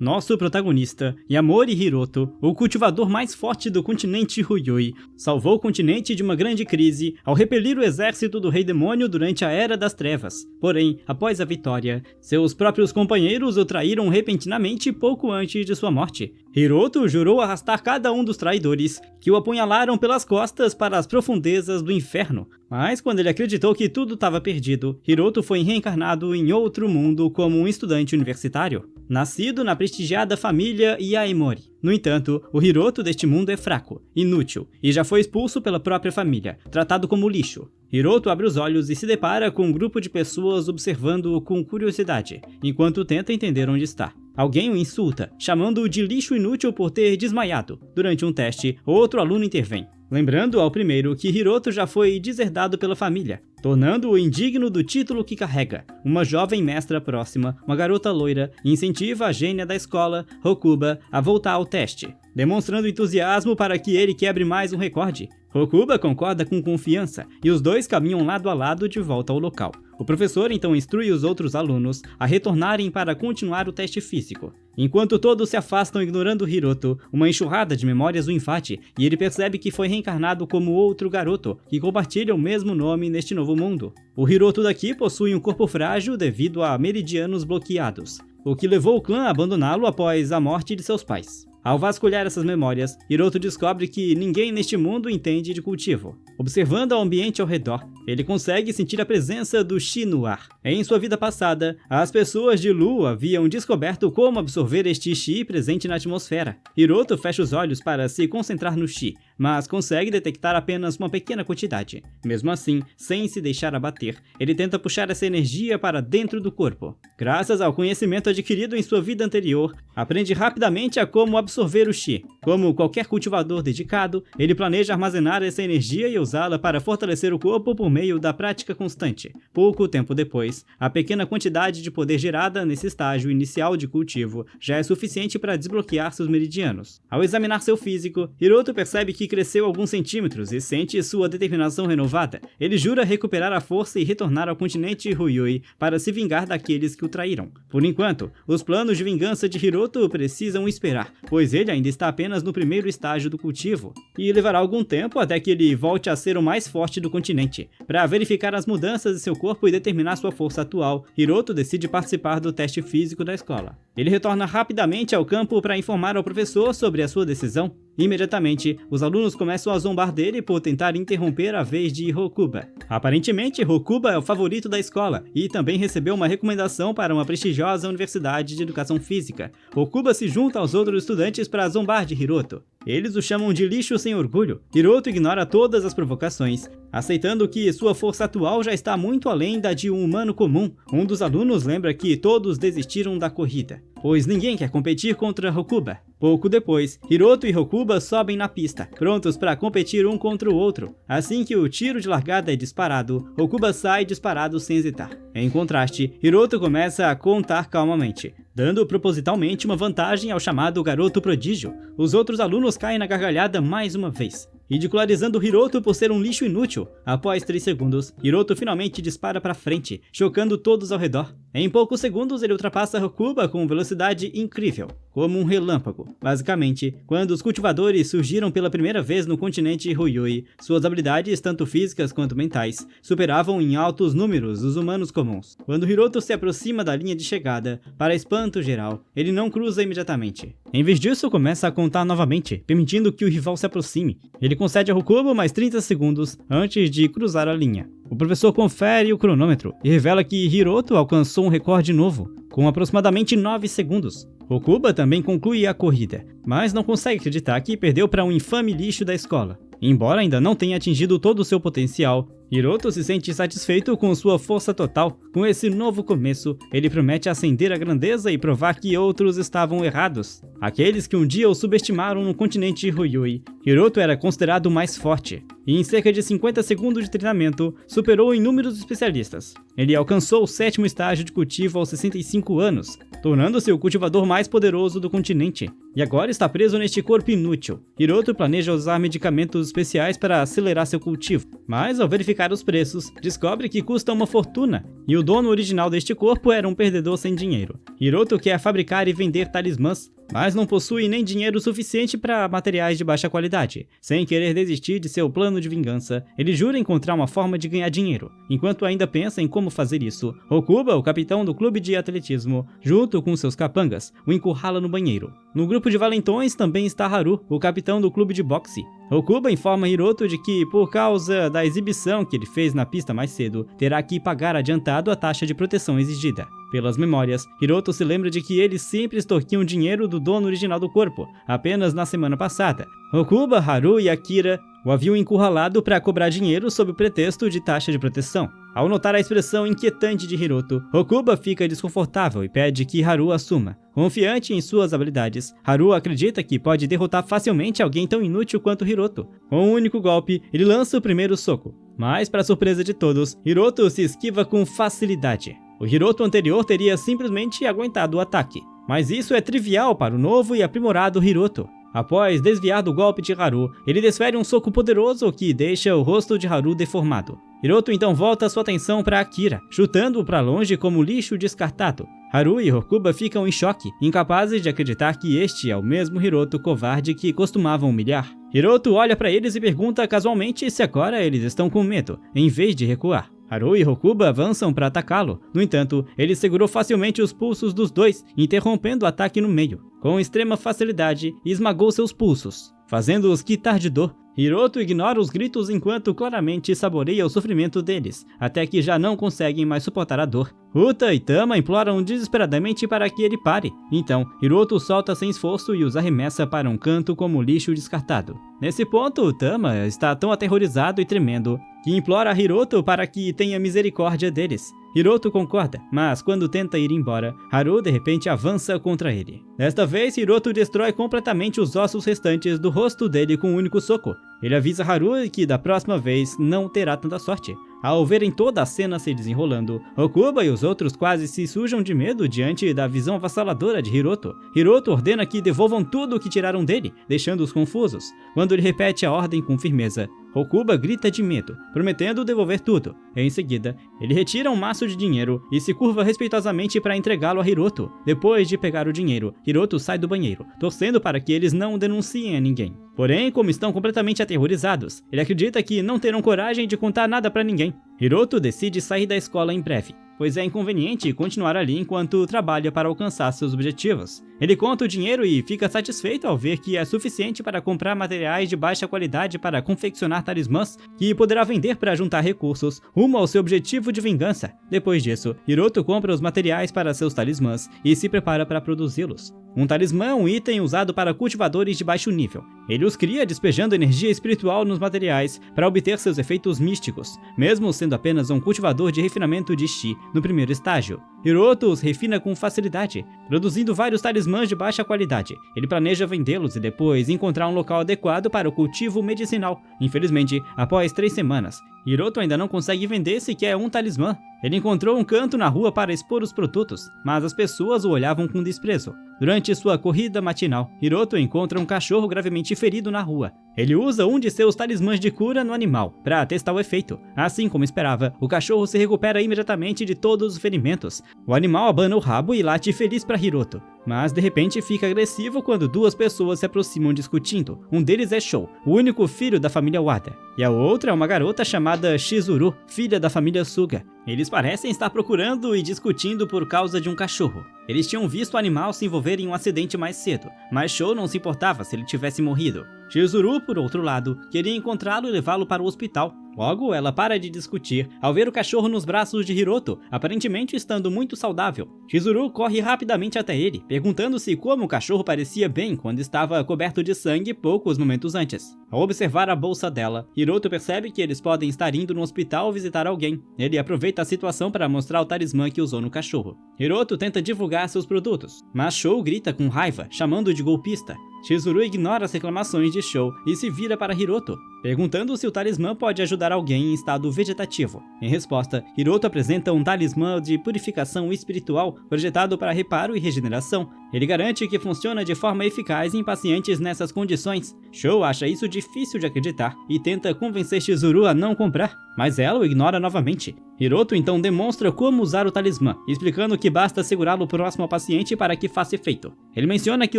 Nosso protagonista, Yamori Hiroto, o cultivador mais forte do continente Ryui, salvou o continente de uma grande crise ao repelir o exército do Rei Demônio durante a Era das Trevas. Porém, após a vitória, seus próprios companheiros o traíram repentinamente pouco antes de sua morte. Hiroto jurou arrastar cada um dos traidores, que o apunhalaram pelas costas para as profundezas do inferno. Mas quando ele acreditou que tudo estava perdido, Hiroto foi reencarnado em outro mundo como um estudante universitário, nascido na prestigiada família Yaemori. No entanto, o Hiroto deste mundo é fraco, inútil, e já foi expulso pela própria família, tratado como lixo. Hiroto abre os olhos e se depara com um grupo de pessoas observando-o com curiosidade, enquanto tenta entender onde está. Alguém o insulta, chamando-o de lixo inútil por ter desmaiado. Durante um teste, outro aluno intervém, lembrando ao primeiro que Hiroto já foi deserdado pela família, tornando-o indigno do título que carrega. Uma jovem mestra próxima, uma garota loira, incentiva a gênia da escola, Hokuba, a voltar ao teste, demonstrando entusiasmo para que ele quebre mais um recorde. Hokuba concorda com confiança, e os dois caminham lado a lado de volta ao local. O professor então instrui os outros alunos a retornarem para continuar o teste físico. Enquanto todos se afastam ignorando Hiroto, uma enxurrada de memórias o invade, e ele percebe que foi reencarnado como outro garoto, que compartilha o mesmo nome neste novo mundo. O Hiroto daqui possui um corpo frágil devido a meridianos bloqueados, o que levou o clã a abandoná-lo após a morte de seus pais. Ao vasculhar essas memórias, Hiroto descobre que ninguém neste mundo entende de cultivo. Observando o ambiente ao redor, ele consegue sentir a presença do Chi no ar. Em sua vida passada, as pessoas de Lu haviam descoberto como absorver este Chi presente na atmosfera. Hiroto fecha os olhos para se concentrar no Chi, mas consegue detectar apenas uma pequena quantidade. Mesmo assim, sem se deixar abater, ele tenta puxar essa energia para dentro do corpo. Graças ao conhecimento adquirido em sua vida anterior, aprende rapidamente a como absorver o Chi. Como qualquer cultivador dedicado, ele planeja armazenar essa energia e usá-la para fortalecer o corpo por meio da prática constante. Pouco tempo depois, a pequena quantidade de poder gerada nesse estágio inicial de cultivo já é suficiente para desbloquear seus meridianos. Ao examinar seu físico, Hiroto percebe que cresceu alguns centímetros e sente sua determinação renovada. Ele jura recuperar a força e retornar ao continente Ryui para se vingar daqueles que o traíram. Por enquanto, os planos de vingança de Hiroto precisam esperar, pois ele ainda está apenas no primeiro estágio do cultivo, e levará algum tempo até que ele volte a ser o mais forte do continente. Para verificar as mudanças de seu corpo e determinar sua força atual, Hiroto decide participar do teste físico da escola. Ele retorna rapidamente ao campo para informar ao professor sobre a sua decisão. Imediatamente, os alunos começam a zombar dele por tentar interromper a vez de Hokuba. Aparentemente, Hokuba é o favorito da escola e também recebeu uma recomendação para uma prestigiosa universidade de educação física. Hokuba se junta aos outros estudantes para zombar de Hiroto. Eles o chamam de lixo sem orgulho. Hiroto ignora todas as provocações, aceitando que sua força atual já está muito além da de um humano comum. Um dos alunos lembra que todos desistiram da corrida, pois ninguém quer competir contra Hokuba. Pouco depois, Hiroto e Hokuba sobem na pista, prontos para competir um contra o outro. Assim que o tiro de largada é disparado, Hokuba sai disparado sem hesitar. Em contraste, Hiroto começa a contar calmamente, dando propositalmente uma vantagem ao chamado garoto prodígio. Os outros alunos caem na gargalhada mais uma vez, ridicularizando Hiroto por ser um lixo inútil. Após 3 segundos, Hiroto finalmente dispara para frente, chocando todos ao redor. Em poucos segundos, ele ultrapassa Hokuba com velocidade incrível, como um relâmpago. Basicamente, quando os cultivadores surgiram pela primeira vez no continente Ryui, suas habilidades, tanto físicas quanto mentais, superavam em altos números os humanos comuns. Quando Hiroto se aproxima da linha de chegada, para espanto geral, ele não cruza imediatamente. Em vez disso, começa a contar novamente, permitindo que o rival se aproxime. Ele concede a Hokuba mais 30 segundos antes de cruzar a linha. O professor confere o cronômetro e revela que Hiroto alcançou um recorde novo, com aproximadamente 9 segundos. Hokuba também conclui a corrida, mas não consegue acreditar que perdeu para um infame lixo da escola. Embora ainda não tenha atingido todo o seu potencial, Hiroto se sente satisfeito com sua força total. Com esse novo começo, ele promete ascender à grandeza e provar que outros estavam errados. Aqueles que um dia o subestimaram no continente Ryui, Hiroto era considerado o mais forte, e em cerca de 50 segundos de treinamento, superou inúmeros especialistas. Ele alcançou o 7º estágio de cultivo aos 65 anos, tornando-se o cultivador mais poderoso do continente. e agora está preso neste corpo inútil. Hiroto planeja usar medicamentos especiais para acelerar seu cultivo, mas ao verificar os preços, descobre que custa uma fortuna, e o dono original deste corpo era um perdedor sem dinheiro. Hiroto quer fabricar e vender talismãs, mas não possui nem dinheiro suficiente para materiais de baixa qualidade. Sem querer desistir de seu plano de vingança, ele jura encontrar uma forma de ganhar dinheiro. Enquanto ainda pensa em como fazer isso, Okuba, o capitão do clube de atletismo, junto com seus capangas, o encurrala no banheiro. No grupo de valentões também está Haru, o capitão do clube de boxe. Okuba informa Hiroto de que, por causa da exibição que ele fez na pista mais cedo, terá que pagar adiantado a taxa de proteção exigida. Pelas memórias, Hiroto se lembra de que eles sempre extorquiam dinheiro do dono original do corpo, apenas na semana passada. Okuba, Haru e Akira o haviam encurralado para cobrar dinheiro sob o pretexto de taxa de proteção. Ao notar a expressão inquietante de Hiroto, Okuba fica desconfortável e pede que Haru assuma. Confiante em suas habilidades, Haru acredita que pode derrotar facilmente alguém tão inútil quanto Hiroto. Com um único golpe, ele lança o primeiro soco. Mas, para surpresa de todos, Hiroto se esquiva com facilidade. O Hiroto anterior teria simplesmente aguentado o ataque. Mas isso é trivial para o novo e aprimorado Hiroto. Após desviar do golpe de Haru, ele desfere um soco poderoso que deixa o rosto de Haru deformado. Hiroto então volta sua atenção para Akira, chutando-o para longe como lixo descartado. Haru e Okuba ficam em choque, incapazes de acreditar que este é o mesmo Hiroto covarde que costumavam humilhar. Hiroto olha para eles e pergunta casualmente se agora eles estão com medo, em vez de recuar. Haru e Okuba avançam para atacá-lo. No entanto, ele segurou facilmente os pulsos dos dois, interrompendo o ataque no meio. Com extrema facilidade, esmagou seus pulsos, fazendo-os quitar de dor. Hiroto ignora os gritos enquanto claramente saboreia o sofrimento deles, até que já não conseguem mais suportar a dor. Uta e Tama imploram desesperadamente para que ele pare. Então, Hiroto solta sem esforço e os arremessa para um canto como lixo descartado. Nesse ponto, Tama está tão aterrorizado e tremendo que implora a Hiroto para que tenha misericórdia deles. Hiroto concorda, mas quando tenta ir embora, Haru de repente avança contra ele. Desta vez, Hiroto destrói completamente os ossos restantes do rosto dele com um único soco. Ele avisa Haru que da próxima vez não terá tanta sorte. Ao verem toda a cena se desenrolando, Okuba e os outros quase se sujam de medo diante da visão avassaladora de Hiroto. Hiroto ordena que devolvam tudo o que tiraram dele, deixando-os confusos. Quando ele repete a ordem com firmeza, Okuba grita de medo, prometendo devolver tudo. Em seguida, ele retira um maço de dinheiro e se curva respeitosamente para entregá-lo a Hiroto. Depois de pegar o dinheiro, Hiroto sai do banheiro, torcendo para que eles não denunciem a ninguém. Porém, como estão completamente aterrorizados, ele acredita que não terão coragem de contar nada para ninguém. Hiroto decide sair da escola em breve, pois é inconveniente continuar ali enquanto trabalha para alcançar seus objetivos. Ele conta o dinheiro e fica satisfeito ao ver que é suficiente para comprar materiais de baixa qualidade para confeccionar talismãs que poderá vender para juntar recursos rumo ao seu objetivo de vingança. Depois disso, Hiroto compra os materiais para seus talismãs e se prepara para produzi-los. Um talismã é um item usado para cultivadores de baixo nível. Ele os cria despejando energia espiritual nos materiais para obter seus efeitos místicos, mesmo sendo apenas um cultivador de refinamento de Chi no primeiro estágio. Hiroto os refina com facilidade, produzindo vários talismãs de baixa qualidade. Ele planeja vendê-los e depois encontrar um local adequado para o cultivo medicinal. Infelizmente, após 3 semanas, Hiroto ainda não consegue vender sequer um talismã. Ele encontrou um canto na rua para expor os produtos, mas as pessoas o olhavam com desprezo. Durante sua corrida matinal, Hiroto encontra um cachorro gravemente ferido na rua. Ele usa um de seus talismãs de cura no animal, para testar o efeito. Assim como esperava, o cachorro se recupera imediatamente de todos os ferimentos. O animal abana o rabo e late feliz para Hiroto, mas de repente fica agressivo quando 2 pessoas se aproximam discutindo. Um deles é Shou, o único filho da família Wada, e a outra é uma garota chamada Shizuru, filha da família Suga. Eles parecem estar procurando e discutindo por causa de um cachorro. Eles tinham visto o animal se envolver em um acidente mais cedo, mas Shou não se importava se ele tivesse morrido. Shizuru, por outro lado, queria encontrá-lo e levá-lo para o hospital. Logo, ela para de discutir ao ver o cachorro nos braços de Hiroto, aparentemente estando muito saudável. Shizuru corre rapidamente até ele, perguntando-se como o cachorro parecia bem quando estava coberto de sangue poucos momentos antes. Ao observar a bolsa dela, Hiroto percebe que eles podem estar indo no hospital visitar alguém. Ele aproveita a situação para mostrar o talismã que usou no cachorro. Hiroto tenta divulgar seus produtos, mas Shou grita com raiva, chamando-o de golpista. Shizuru ignora as reclamações de Shou e se vira para Hiroto, perguntando se o talismã pode ajudar alguém em estado vegetativo. Em resposta, Hiroto apresenta um talismã de purificação espiritual projetado para reparo e regeneração. Ele garante que funciona de forma eficaz em pacientes nessas condições. Shou acha isso difícil de acreditar e tenta convencer Chizuru a não comprar, mas ela o ignora novamente. Hiroto então demonstra como usar o talismã, explicando que basta segurá-lo próximo ao paciente para que faça efeito. Ele menciona que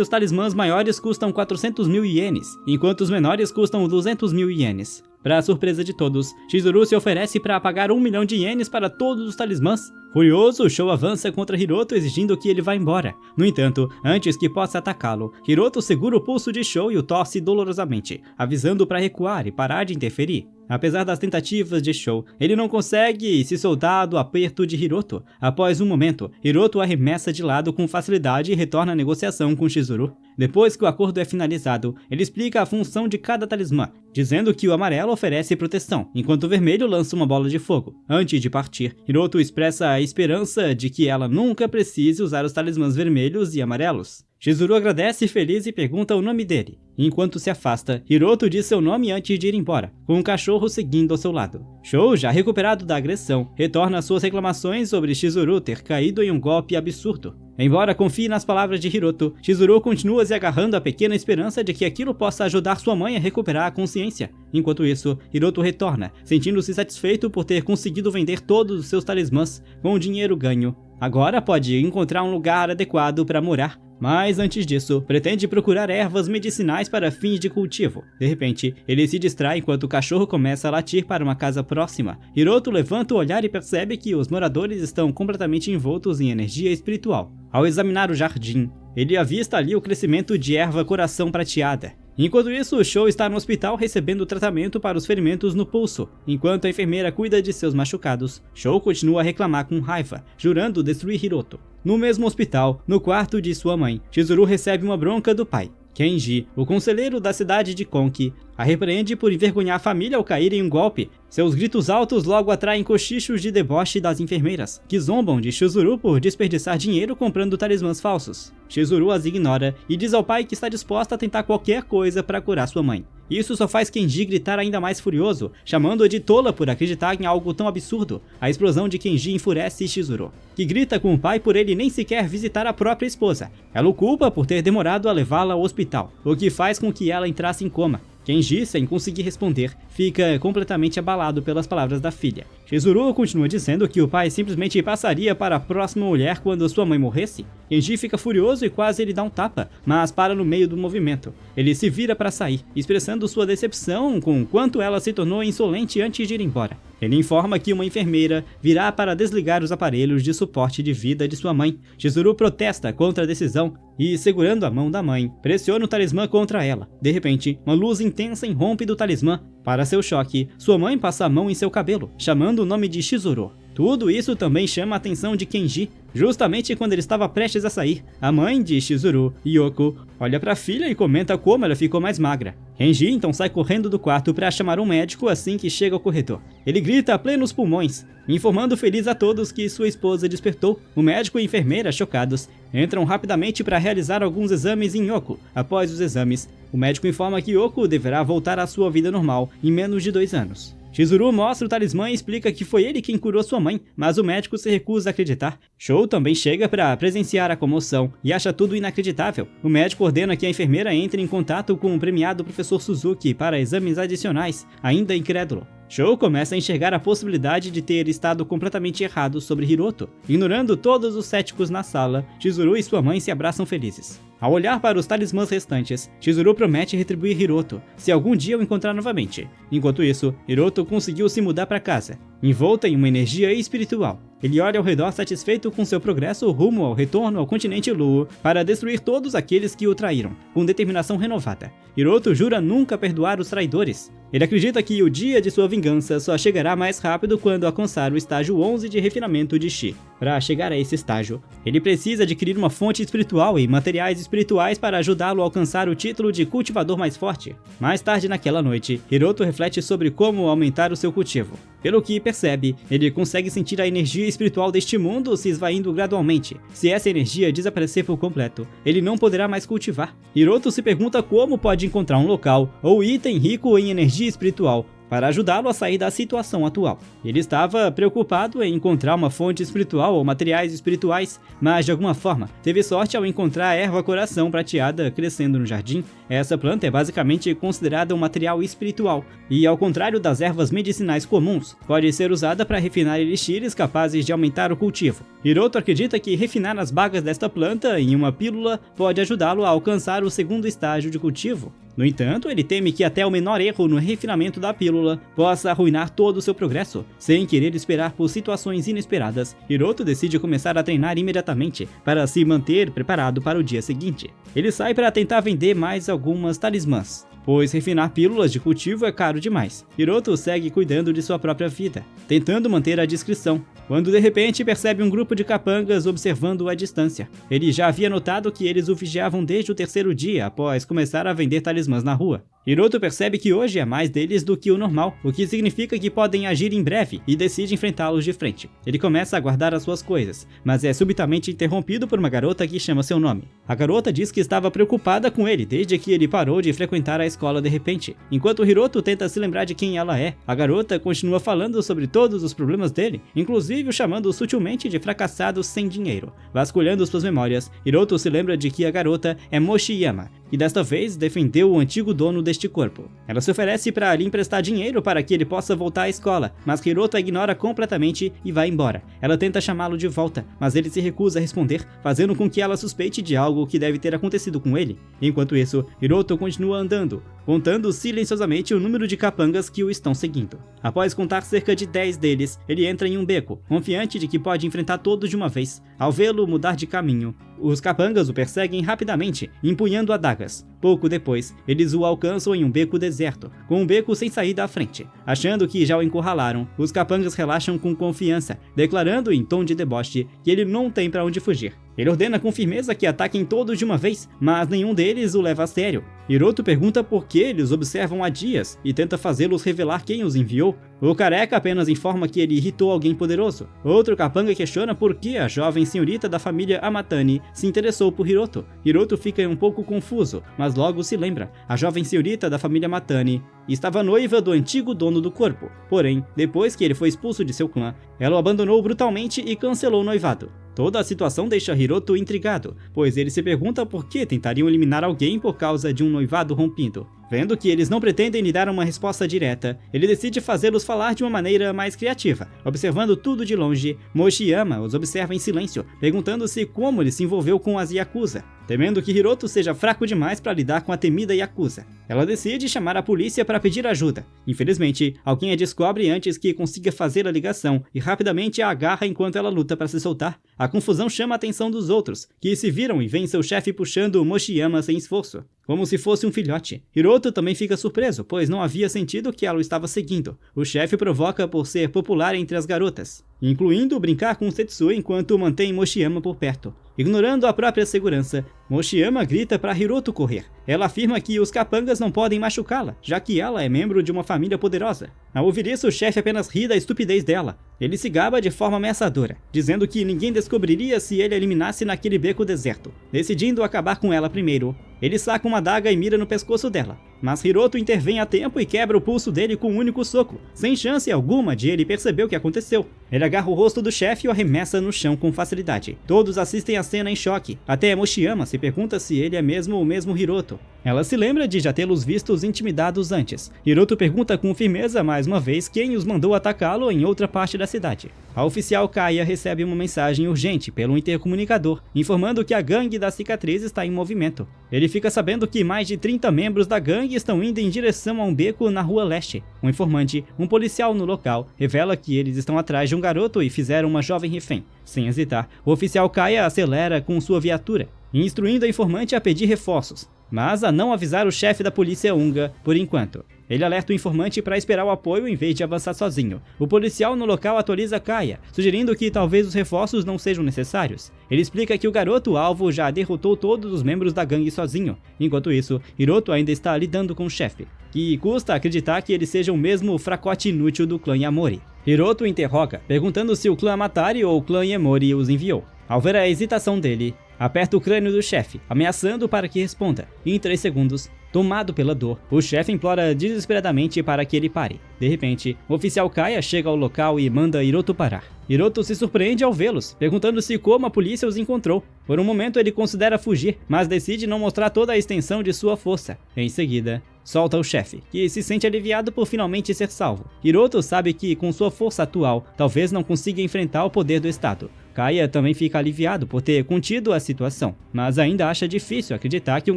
os talismãs maiores custam 400 mil ienes, enquanto os menores custam 200 mil ienes. Para surpresa de todos, Chizuru se oferece para pagar 1 milhão de ienes para todos os talismãs. Furioso, Shou avança contra Hiroto exigindo que ele vá embora. No entanto, antes que possa atacá-lo, Hiroto segura o pulso de Shou e o torce dolorosamente, avisando para recuar e parar de interferir. Apesar das tentativas de Shou, ele não consegue se soltar do aperto de Hiroto. Após um momento, Hiroto arremessa de lado com facilidade e retorna à negociação com Chizuru. Depois que o acordo é finalizado, ele explica a função de cada talismã, dizendo que o amarelo oferece proteção, enquanto o vermelho lança uma bola de fogo. Antes de partir, Hiroto expressa a esperança de que ela nunca precise usar os talismãs vermelhos e amarelos. Chizuru agradece feliz e pergunta o nome dele. Enquanto se afasta, Hiroto diz seu nome antes de ir embora, com um cachorro seguindo ao seu lado. Shou, já recuperado da agressão, retorna às suas reclamações sobre Chizuru ter caído em um golpe absurdo. Embora confie nas palavras de Hiroto, Chizuru continua se agarrando à pequena esperança de que aquilo possa ajudar sua mãe a recuperar a consciência. Enquanto isso, Hiroto retorna, sentindo-se satisfeito por ter conseguido vender todos os seus talismãs com o dinheiro ganho. Agora pode encontrar um lugar adequado para morar. Mas antes disso, pretende procurar ervas medicinais para fins de cultivo. De repente, ele se distrai enquanto o cachorro começa a latir para uma casa próxima. Hiroto levanta o olhar e percebe que os moradores estão completamente envoltos em energia espiritual. Ao examinar o jardim, ele avista ali o crescimento de erva coração prateada. Enquanto isso, Shou está no hospital recebendo tratamento para os ferimentos no pulso. Enquanto a enfermeira cuida de seus machucados, Shou continua a reclamar com raiva, jurando destruir Hiroto. No mesmo hospital, no quarto de sua mãe, Chizuru recebe uma bronca do pai. Kenji, o conselheiro da cidade de Konki, a repreende por envergonhar a família ao cair em um golpe. Seus gritos altos logo atraem cochichos de deboche das enfermeiras, que zombam de Chizuru por desperdiçar dinheiro comprando talismãs falsos. Chizuru as ignora e diz ao pai que está disposta a tentar qualquer coisa para curar sua mãe. Isso só faz Kenji gritar ainda mais furioso, chamando-a de tola por acreditar em algo tão absurdo. A explosão de Kenji enfurece Chizuru, que grita com o pai por ele nem sequer visitar a própria esposa. Ela o culpa por ter demorado a levá-la ao hospital, o que faz com que ela entrasse em coma. Kenji, sem conseguir responder, fica completamente abalado pelas palavras da filha. Chizuru continua dizendo que o pai simplesmente passaria para a próxima mulher quando sua mãe morresse. Kenji fica furioso e quase lhe dá um tapa, mas para no meio do movimento. Ele se vira para sair, expressando sua decepção com o quanto ela se tornou insolente antes de ir embora. Ele informa que uma enfermeira virá para desligar os aparelhos de suporte de vida de sua mãe. Chizuru protesta contra a decisão e, segurando a mão da mãe, pressiona o talismã contra ela. De repente, uma luz intensa irrompe do talismã. Para seu choque, sua mãe passa a mão em seu cabelo, chamando o nome de Chizuru. Tudo isso também chama a atenção de Kenji. Justamente quando ele estava prestes a sair, a mãe de Chizuru, Yoko, olha para a filha e comenta como ela ficou mais magra. Kenji então sai correndo do quarto para chamar um médico assim que chega ao corredor. Ele grita a plenos pulmões, informando feliz a todos que sua esposa despertou. O médico e a enfermeira, chocados, entram rapidamente para realizar alguns exames em Yoko. Após os exames, o médico informa que Yoko deverá voltar à sua vida normal em menos de 2 anos. Chizuru mostra o talismã e explica que foi ele quem curou sua mãe, mas o médico se recusa a acreditar. Shou também chega para presenciar a comoção e acha tudo inacreditável. O médico ordena que a enfermeira entre em contato com o premiado professor Suzuki para exames adicionais, ainda incrédulo. Shou começa a enxergar a possibilidade de ter estado completamente errado sobre Hiroto. Ignorando todos os céticos na sala, Chizuru e sua mãe se abraçam felizes. Ao olhar para os talismãs restantes, Chizuru promete retribuir Hiroto, se algum dia o encontrar novamente. Enquanto isso, Hiroto conseguiu se mudar para casa, envolta em uma energia espiritual. Ele olha ao redor satisfeito com seu progresso rumo ao retorno ao continente Luo para destruir todos aqueles que o traíram, com determinação renovada. Hiroto jura nunca perdoar os traidores. Ele acredita que o dia de sua vingança só chegará mais rápido quando alcançar o estágio 11 de refinamento de Chi. Para chegar a esse estágio, ele precisa adquirir uma fonte espiritual e materiais espirituais para ajudá-lo a alcançar o título de cultivador mais forte. Mais tarde naquela noite, Hiroto reflete sobre como aumentar o seu cultivo. Pelo que percebe, ele consegue sentir a energia espiritual deste mundo se esvaindo gradualmente. Se essa energia desaparecer por completo, ele não poderá mais cultivar. Hiroto se pergunta como pode encontrar um local ou item rico em energia espiritual para ajudá-lo a sair da situação atual. Ele estava preocupado em encontrar uma fonte espiritual ou materiais espirituais, mas de alguma forma teve sorte ao encontrar a erva coração prateada crescendo no jardim. Essa planta é basicamente considerada um material espiritual e, ao contrário das ervas medicinais comuns, pode ser usada para refinar elixires capazes de aumentar o cultivo. Hiroto acredita que refinar as bagas desta planta em uma pílula pode ajudá-lo a alcançar o segundo estágio de cultivo. No entanto, ele teme que até o menor erro no refinamento da pílula possa arruinar todo o seu progresso. Sem querer esperar por situações inesperadas, Hiroto decide começar a treinar imediatamente para se manter preparado para o dia seguinte. Ele sai para tentar vender mais algumas talismãs, pois refinar pílulas de cultivo é caro demais. Hiroto segue cuidando de sua própria vida, tentando manter a discrição, quando de repente percebe um grupo de capangas observando-o à distância. Ele já havia notado que eles o vigiavam desde o terceiro dia após começar a vender talismãs na rua. Hiroto percebe que hoje é mais deles do que o normal, o que significa que podem agir em breve, e decide enfrentá-los de frente. Ele começa a guardar as suas coisas, mas é subitamente interrompido por uma garota que chama seu nome. A garota diz que estava preocupada com ele desde que ele parou de frequentar a escola de repente. Enquanto Hiroto tenta se lembrar de quem ela é, a garota continua falando sobre todos os problemas dele, inclusive o chamando sutilmente de fracassado sem dinheiro. Vasculhando suas memórias, Hiroto se lembra de que a garota é Mochiyama, e desta vez defendeu o antigo dono deste corpo. Ela se oferece para lhe emprestar dinheiro para que ele possa voltar à escola, mas Hiroto a ignora completamente e vai embora. Ela tenta chamá-lo de volta, mas ele se recusa a responder, fazendo com que ela suspeite de algo que deve ter acontecido com ele. Enquanto isso, Hiroto continua andando, contando silenciosamente o número de capangas que o estão seguindo. Após contar cerca de 10 deles, ele entra em um beco, confiante de que pode enfrentar todos de uma vez. Ao vê-lo mudar de caminho, os capangas o perseguem rapidamente, empunhando adagas. Pouco depois, eles o alcançam em um beco deserto, com um beco sem saída à frente. Achando que já o encurralaram, os capangas relaxam com confiança, declarando em tom de deboche que ele não tem para onde fugir. Ele ordena com firmeza que ataquem todos de uma vez, mas nenhum deles o leva a sério. Hiroto pergunta por que eles observam há dias e tenta fazê-los revelar quem os enviou. O careca apenas informa que ele irritou alguém poderoso. Outro capanga questiona por que a jovem senhorita da família Amatani se interessou por Hiroto. Hiroto fica um pouco confuso, mas logo se lembra. A jovem senhorita da família Amatani estava noiva do antigo dono do corpo. Porém, depois que ele foi expulso de seu clã, ela o abandonou brutalmente e cancelou o noivado. Toda a situação deixa Hiroto intrigado, pois ele se pergunta por que tentariam eliminar alguém por causa de um noivado rompido. Vendo que eles não pretendem lhe dar uma resposta direta, ele decide fazê-los falar de uma maneira mais criativa. Observando tudo de longe, Mochiyama os observa em silêncio, perguntando-se como ele se envolveu com as Yakuza, temendo que Hiroto seja fraco demais para lidar com a temida Yakuza. Ela decide chamar a polícia para pedir ajuda. Infelizmente, alguém a descobre antes que consiga fazer a ligação e rapidamente a agarra enquanto ela luta para se soltar. A confusão chama a atenção dos outros, que se viram e veem seu chefe puxando Mochiyama sem esforço, como se fosse um filhote. Hiroto também fica surpreso, pois não havia sentido que ela o estava seguindo. O chefe provoca por ser popular entre as garotas, incluindo brincar com Setsui enquanto mantém Mochiyama por perto. Ignorando a própria segurança, Mochiyama grita para Hiroto correr. Ela afirma que os capangas não podem machucá-la, já que ela é membro de uma família poderosa. Ao ouvir isso, o chefe apenas ri da estupidez dela. Ele se gaba de forma ameaçadora, dizendo que ninguém descobriria se ele a eliminasse naquele beco deserto. Decidindo acabar com ela primeiro, ele saca uma adaga e mira no pescoço dela. Mas Hiroto intervém a tempo e quebra o pulso dele com um único soco, sem chance alguma de ele perceber o que aconteceu. Ele agarra o rosto do chefe e o arremessa no chão com facilidade. Todos assistem a cena em choque. Até Mochiyama se pergunta se ele é mesmo o mesmo Hiroto. Ela se lembra de já tê-los vistos intimidados antes. Hiroto pergunta com firmeza mais uma vez quem os mandou atacá-lo em outra parte da cidade. A oficial Kaya recebe uma mensagem urgente pelo intercomunicador, informando que a gangue da cicatriz está em movimento. Ele fica sabendo que mais de 30 membros da gangue estão indo em direção a um beco na rua leste. Um informante, um policial no local, revela que eles estão atrás de um garoto e fizeram uma jovem refém. Sem hesitar, o oficial Kaya acelera com sua viatura, instruindo a informante a pedir reforços, mas a não avisar o chefe da polícia húngara por enquanto. Ele alerta o informante para esperar o apoio em vez de avançar sozinho. O policial no local atualiza Kaya, sugerindo que talvez os reforços não sejam necessários. Ele explica que o garoto-alvo já derrotou todos os membros da gangue sozinho. Enquanto isso, Hiroto ainda está lidando com o chefe, que custa acreditar que ele seja o mesmo fracote inútil do clã Yamori. Hiroto interroga, perguntando se o clã Amatari ou o clã Yamori os enviou. Ao ver a hesitação dele, aperta o crânio do chefe, ameaçando para que responda. Em 3 segundos, Tomado pela dor, o chefe implora desesperadamente para que ele pare. De repente, o oficial Kaya chega ao local e manda Hiroto parar. Hiroto se surpreende ao vê-los, perguntando-se como a polícia os encontrou. Por um momento ele considera fugir, mas decide não mostrar toda a extensão de sua força. Em seguida, solta o chefe, que se sente aliviado por finalmente ser salvo. Hiroto sabe que, com sua força atual, talvez não consiga enfrentar o poder do Estado. Kaya também fica aliviado por ter contido a situação, mas ainda acha difícil acreditar que um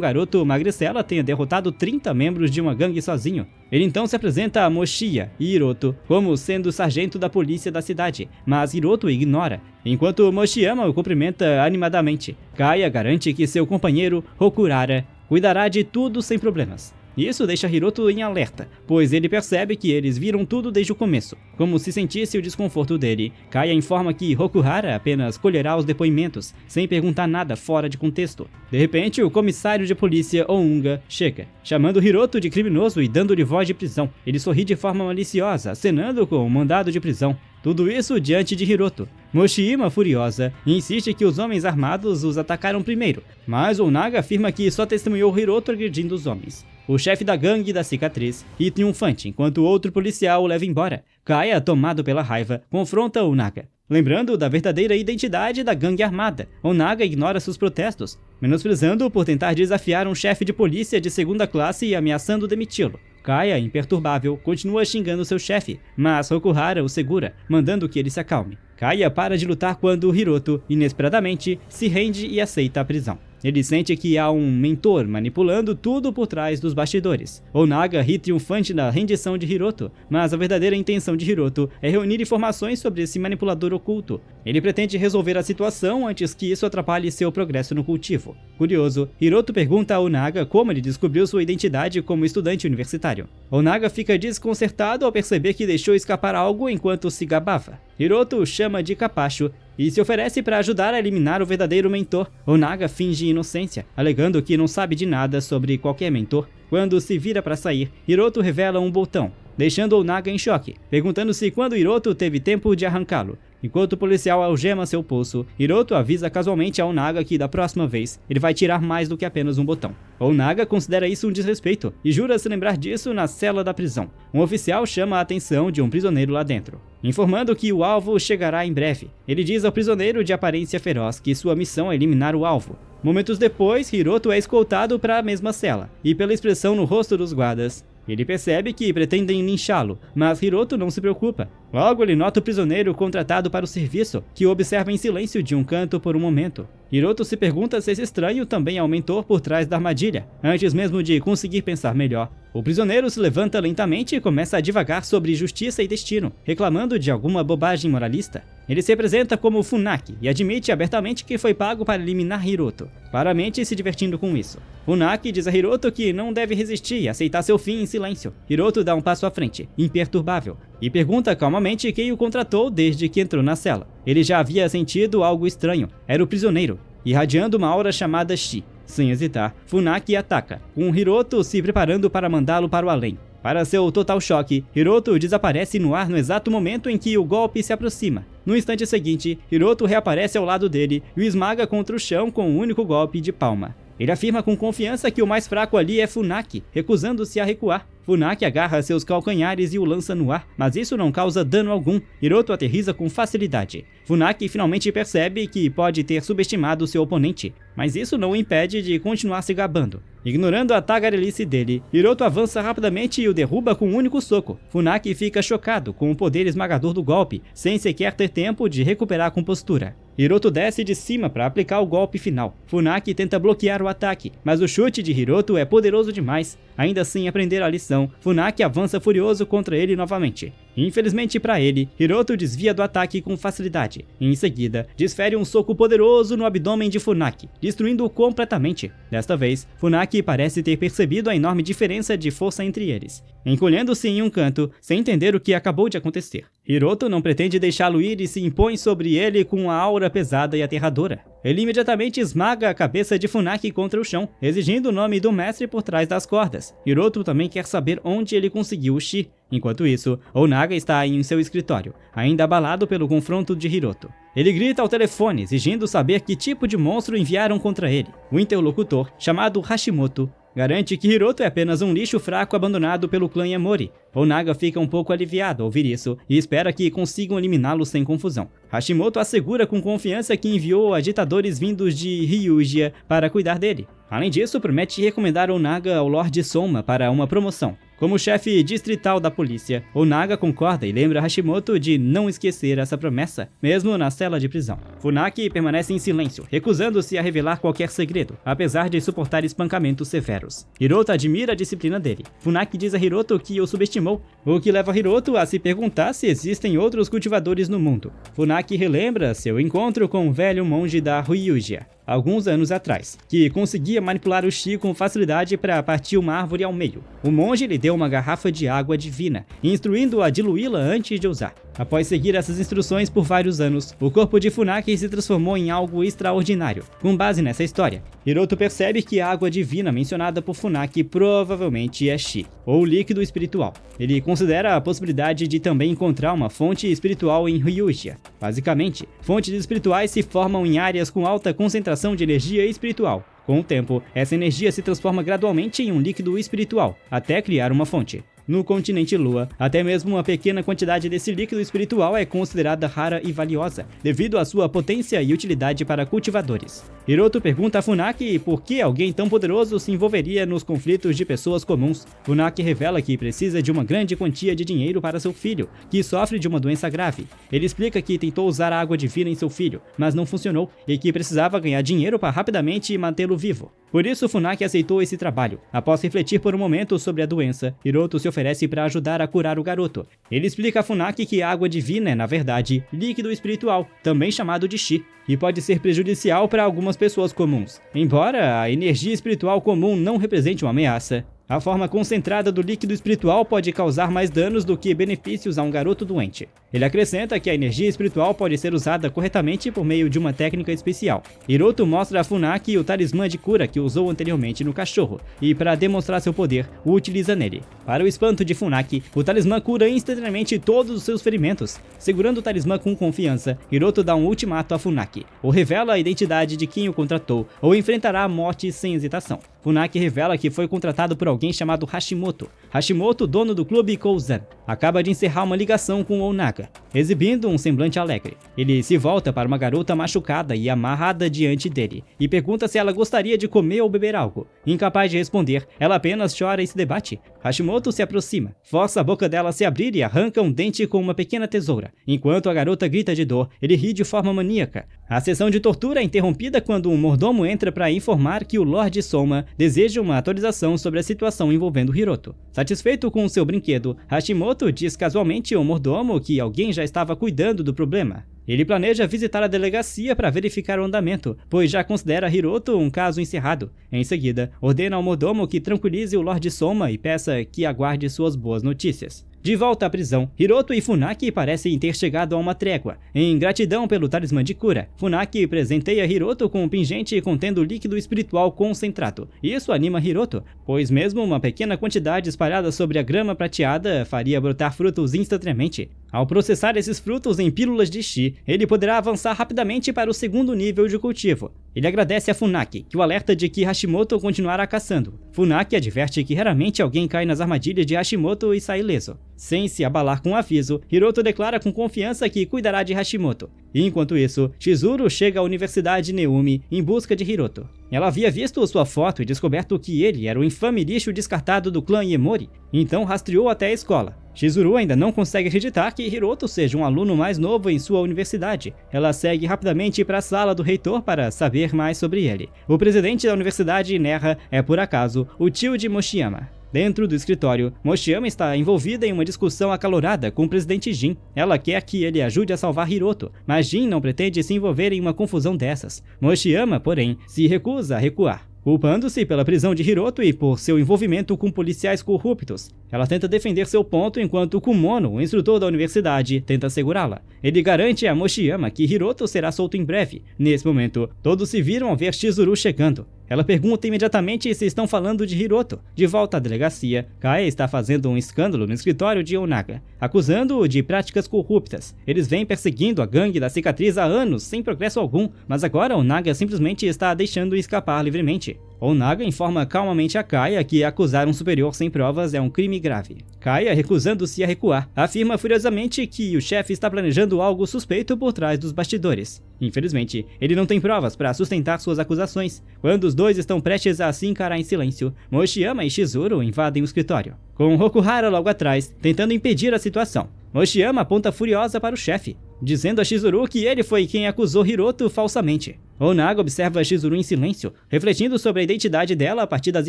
garoto magricela tenha derrotado 30 membros de uma gangue sozinho. Ele então se apresenta a Mochiya e Hiroto como sendo o sargento da polícia da cidade, mas Hiroto ignora, enquanto Mochiyama o cumprimenta animadamente. Kaya garante que seu companheiro, Hokurara, cuidará de tudo sem problemas. Isso deixa Hiroto em alerta, pois ele percebe que eles viram tudo desde o começo. Como se sentisse o desconforto dele, Kaya informa que Hokuhara apenas colherá os depoimentos, sem perguntar nada fora de contexto. De repente, o comissário de polícia, Ounga, chega, chamando Hiroto de criminoso e dando-lhe voz de prisão. Ele sorri de forma maliciosa, acenando com um mandado de prisão. Tudo isso diante de Hiroto. Mochiyama, furiosa, insiste que os homens armados os atacaram primeiro, mas Onaga afirma que só testemunhou Hiroto agredindo os homens. O chefe da gangue da cicatriz ri triunfante enquanto outro policial o leva embora. Kaya, tomado pela raiva, confronta Onaga. Lembrando da verdadeira identidade da gangue armada, Onaga ignora seus protestos, menosprezando-o por tentar desafiar um chefe de polícia de segunda classe e ameaçando demiti-lo. Kaya, imperturbável, continua xingando seu chefe, mas Hokuhara o segura, mandando que ele se acalme. Kaya para de lutar quando Hiroto, inesperadamente, se rende e aceita a prisão. Ele sente que há um mentor manipulando tudo por trás dos bastidores. Onaga ri triunfante da rendição de Hiroto, mas a verdadeira intenção de Hiroto é reunir informações sobre esse manipulador oculto. Ele pretende resolver a situação antes que isso atrapalhe seu progresso no cultivo. Curioso, Hiroto pergunta a Onaga como ele descobriu sua identidade como estudante universitário. Onaga fica desconcertado ao perceber que deixou escapar algo enquanto se gabava. Hiroto o chama de capacho e se oferece para ajudar a eliminar o verdadeiro mentor. Onaga finge inocência, alegando que não sabe de nada sobre qualquer mentor. Quando se vira para sair, Hiroto revela um botão, deixando Onaga em choque, perguntando-se quando Hiroto teve tempo de arrancá-lo. Enquanto o policial algema seu pulso, Hiroto avisa casualmente a Onaga que da próxima vez ele vai tirar mais do que apenas um botão. Onaga considera isso um desrespeito e jura se lembrar disso na cela da prisão. Um oficial chama a atenção de um prisioneiro lá dentro, informando que o alvo chegará em breve. Ele diz ao prisioneiro de aparência feroz que sua missão é eliminar o alvo. Momentos depois, Hiroto é escoltado para a mesma cela, e pela expressão no rosto dos guardas, ele percebe que pretendem linchá-lo, mas Hiroto não se preocupa. Logo ele nota o prisioneiro contratado para o serviço, que o observa em silêncio de um canto por um momento. Hiroto se pergunta se esse estranho também é o mentor por trás da armadilha, antes mesmo de conseguir pensar melhor. O prisioneiro se levanta lentamente e começa a divagar sobre justiça e destino, reclamando de alguma bobagem moralista. Ele se apresenta como Funaki e admite abertamente que foi pago para eliminar Hiroto, claramente se divertindo com isso. Funaki diz a Hiroto que não deve resistir e aceitar seu fim em silêncio. Hiroto dá um passo à frente, imperturbável, e pergunta calmamente quem o contratou desde que entrou na cela. Ele já havia sentido algo estranho, era o prisioneiro, irradiando uma aura chamada Shi. Sem hesitar, Funaki ataca, com Hiroto se preparando para mandá-lo para o além. Para seu total choque, Hiroto desaparece no ar no exato momento em que o golpe se aproxima. No instante seguinte, Hiroto reaparece ao lado dele e o esmaga contra o chão com um único golpe de palma. Ele afirma com confiança que o mais fraco ali é Funaki, recusando-se a recuar. Funaki agarra seus calcanhares e o lança no ar, mas isso não causa dano algum. Hiroto aterriza com facilidade. Funaki finalmente percebe que pode ter subestimado seu oponente, mas isso não o impede de continuar se gabando. Ignorando a tagarelice dele, Hiroto avança rapidamente e o derruba com um único soco. Funaki fica chocado com o poder esmagador do golpe, sem sequer ter tempo de recuperar a compostura. Hiroto desce de cima para aplicar o golpe final. Funaki tenta bloquear o ataque, mas o chute de Hiroto é poderoso demais. Ainda sem aprender a lição, Funaki avança furioso contra ele novamente. Infelizmente para ele, Hiroto desvia do ataque com facilidade. Em seguida, desfere um soco poderoso no abdômen de Funaki, destruindo-o completamente. Desta vez, Funaki parece ter percebido a enorme diferença de força entre eles, encolhendo-se em um canto, sem entender o que acabou de acontecer. Hiroto não pretende deixá-lo ir e se impõe sobre ele com uma aura pesada e aterradora. Ele imediatamente esmaga a cabeça de Funaki contra o chão, exigindo o nome do mestre por trás das cordas. Hiroto também quer saber onde ele conseguiu o Shi. Enquanto isso, Onaga está em seu escritório, ainda abalado pelo confronto de Hiroto. Ele grita ao telefone, exigindo saber que tipo de monstro enviaram contra ele. O interlocutor, chamado Hashimoto, garante que Hiroto é apenas um lixo fraco abandonado pelo clã Yamori. Onaga fica um pouco aliviado ao ouvir isso e espera que consigam eliminá-lo sem confusão. Hashimoto assegura com confiança que enviou agitadores vindos de Ryugia para cuidar dele. Além disso, promete recomendar Onaga ao Lord Soma para uma promoção. Como chefe distrital da polícia, Onaga concorda e lembra Hashimoto de não esquecer essa promessa, mesmo na cela de prisão. Funaki permanece em silêncio, recusando-se a revelar qualquer segredo, apesar de suportar espancamentos severos. Hiroto admira a disciplina dele. Funaki diz a Hiroto que o subestimou, o que leva Hiroto a se perguntar se existem outros cultivadores no mundo. Funaki relembra seu encontro com o velho monge da Ryugia, alguns anos atrás, que conseguia manipular o Chi com facilidade para partir uma árvore ao meio. O monge lhe deu uma garrafa de água divina, instruindo-o a diluí-la antes de usar. Após seguir essas instruções por vários anos, o corpo de Funaki se transformou em algo extraordinário. Com base nessa história, Hiroto percebe que a água divina mencionada por Funaki provavelmente é Chi, ou líquido espiritual. Ele considera a possibilidade de também encontrar uma fonte espiritual em Ryugia. Basicamente, fontes espirituais se formam em áreas com alta concentração de energia espiritual. Com o tempo, essa energia se transforma gradualmente em um líquido espiritual, até criar uma fonte. No continente Lua, até mesmo uma pequena quantidade desse líquido espiritual é considerada rara e valiosa, devido à sua potência e utilidade para cultivadores. Hiroto pergunta a Funaki por que alguém tão poderoso se envolveria nos conflitos de pessoas comuns. Funaki revela que precisa de uma grande quantia de dinheiro para seu filho, que sofre de uma doença grave. Ele explica que tentou usar a água divina em seu filho, mas não funcionou, e que precisava ganhar dinheiro para rapidamente mantê-lo vivo. Por isso, Funaki aceitou esse trabalho. Após refletir por um momento sobre a doença, Hiroto se oferece para ajudar a curar o garoto. Ele explica a Funaki que a água divina é, na verdade, líquido espiritual, também chamado de Chi, e pode ser prejudicial para algumas pessoas comuns. Embora a energia espiritual comum não represente uma ameaça, a forma concentrada do líquido espiritual pode causar mais danos do que benefícios a um garoto doente. Ele acrescenta que a energia espiritual pode ser usada corretamente por meio de uma técnica especial. Hiroto mostra a Funaki o talismã de cura que usou anteriormente no cachorro, e para demonstrar seu poder, o utiliza nele. Para o espanto de Funaki, o talismã cura instantaneamente todos os seus ferimentos. Segurando o talismã com confiança, Hiroto dá um ultimato a Funaki, ou revela a identidade de quem o contratou, ou enfrentará a morte sem hesitação. Funaki revela que foi contratado por alguém chamado Hashimoto. Hashimoto, dono do clube Kouzan, acaba de encerrar uma ligação com Onaga, exibindo um semblante alegre. Ele se volta para uma garota machucada e amarrada diante dele, e pergunta se ela gostaria de comer ou beber algo. Incapaz de responder, ela apenas chora e se debate. Hashimoto se aproxima, força a boca dela a se abrir e arranca um dente com uma pequena tesoura. Enquanto a garota grita de dor, ele ri de forma maníaca. A sessão de tortura é interrompida quando um mordomo entra para informar que o Lord Soma deseja uma atualização sobre a situação envolvendo Hiroto. Satisfeito com seu brinquedo, Hashimoto diz casualmente ao mordomo que alguém já estava cuidando do problema. Ele planeja visitar a delegacia para verificar o andamento, pois já considera Hiroto um caso encerrado. Em seguida, ordena ao mordomo que tranquilize o Lord Soma e peça que aguarde suas boas notícias. De volta à prisão, Hiroto e Funaki parecem ter chegado a uma trégua. Em gratidão pelo talismã de cura, Funaki presenteia Hiroto com um pingente contendo líquido espiritual concentrado. Isso anima Hiroto, pois mesmo uma pequena quantidade espalhada sobre a grama prateada faria brotar frutos instantaneamente. Ao processar esses frutos em pílulas de Chi, ele poderá avançar rapidamente para o segundo nível de cultivo. Ele agradece a Funaki, que o alerta de que Hashimoto continuará caçando. Funaki adverte que raramente alguém cai nas armadilhas de Hashimoto e sai ileso. Sem se abalar com o aviso, Hiroto declara com confiança que cuidará de Hashimoto. Enquanto isso, Chizuru chega à Universidade Neumi em busca de Hiroto. Ela havia visto sua foto e descoberto que ele era o infame lixo descartado do clã Yamori, então rastreou até a escola. Chizuru ainda não consegue acreditar que Hiroto seja um aluno mais novo em sua universidade. Ela segue rapidamente para a sala do reitor para saber mais sobre ele. O presidente da universidade Nerra é, por acaso, o tio de Mochiyama. Dentro do escritório, Mochiyama está envolvida em uma discussão acalorada com o presidente Jin. Ela quer que ele ajude a salvar Hiroto, mas Jin não pretende se envolver em uma confusão dessas. Mochiyama, porém, se recusa a recuar, culpando-se pela prisão de Hiroto e por seu envolvimento com policiais corruptos. Ela tenta defender seu ponto enquanto Kumono, o instrutor da universidade, tenta segurá-la. Ele garante a Mochiyama que Hiroto será solto em breve. Nesse momento, todos se viram ao ver Chizuru chegando. Ela pergunta imediatamente se estão falando de Hiroto. De volta à delegacia, Kae está fazendo um escândalo no escritório de Onaga, acusando-o de práticas corruptas. Eles vêm perseguindo a gangue da cicatriz há anos, sem progresso algum, mas agora Onaga simplesmente está deixando escapar livremente. Onaga informa calmamente a Kaya que acusar um superior sem provas é um crime grave. Kaya, recusando-se a recuar, afirma furiosamente que o chefe está planejando algo suspeito por trás dos bastidores. Infelizmente, ele não tem provas para sustentar suas acusações. Quando os dois estão prestes a se encarar em silêncio, Mochiyama e Chizuru invadem o escritório, com Rokuhara logo atrás, tentando impedir a situação. Mochiyama aponta furiosa para o chefe, dizendo a Chizuru que ele foi quem acusou Hiroto falsamente. Onaga observa Chizuru em silêncio, refletindo sobre a identidade dela a partir das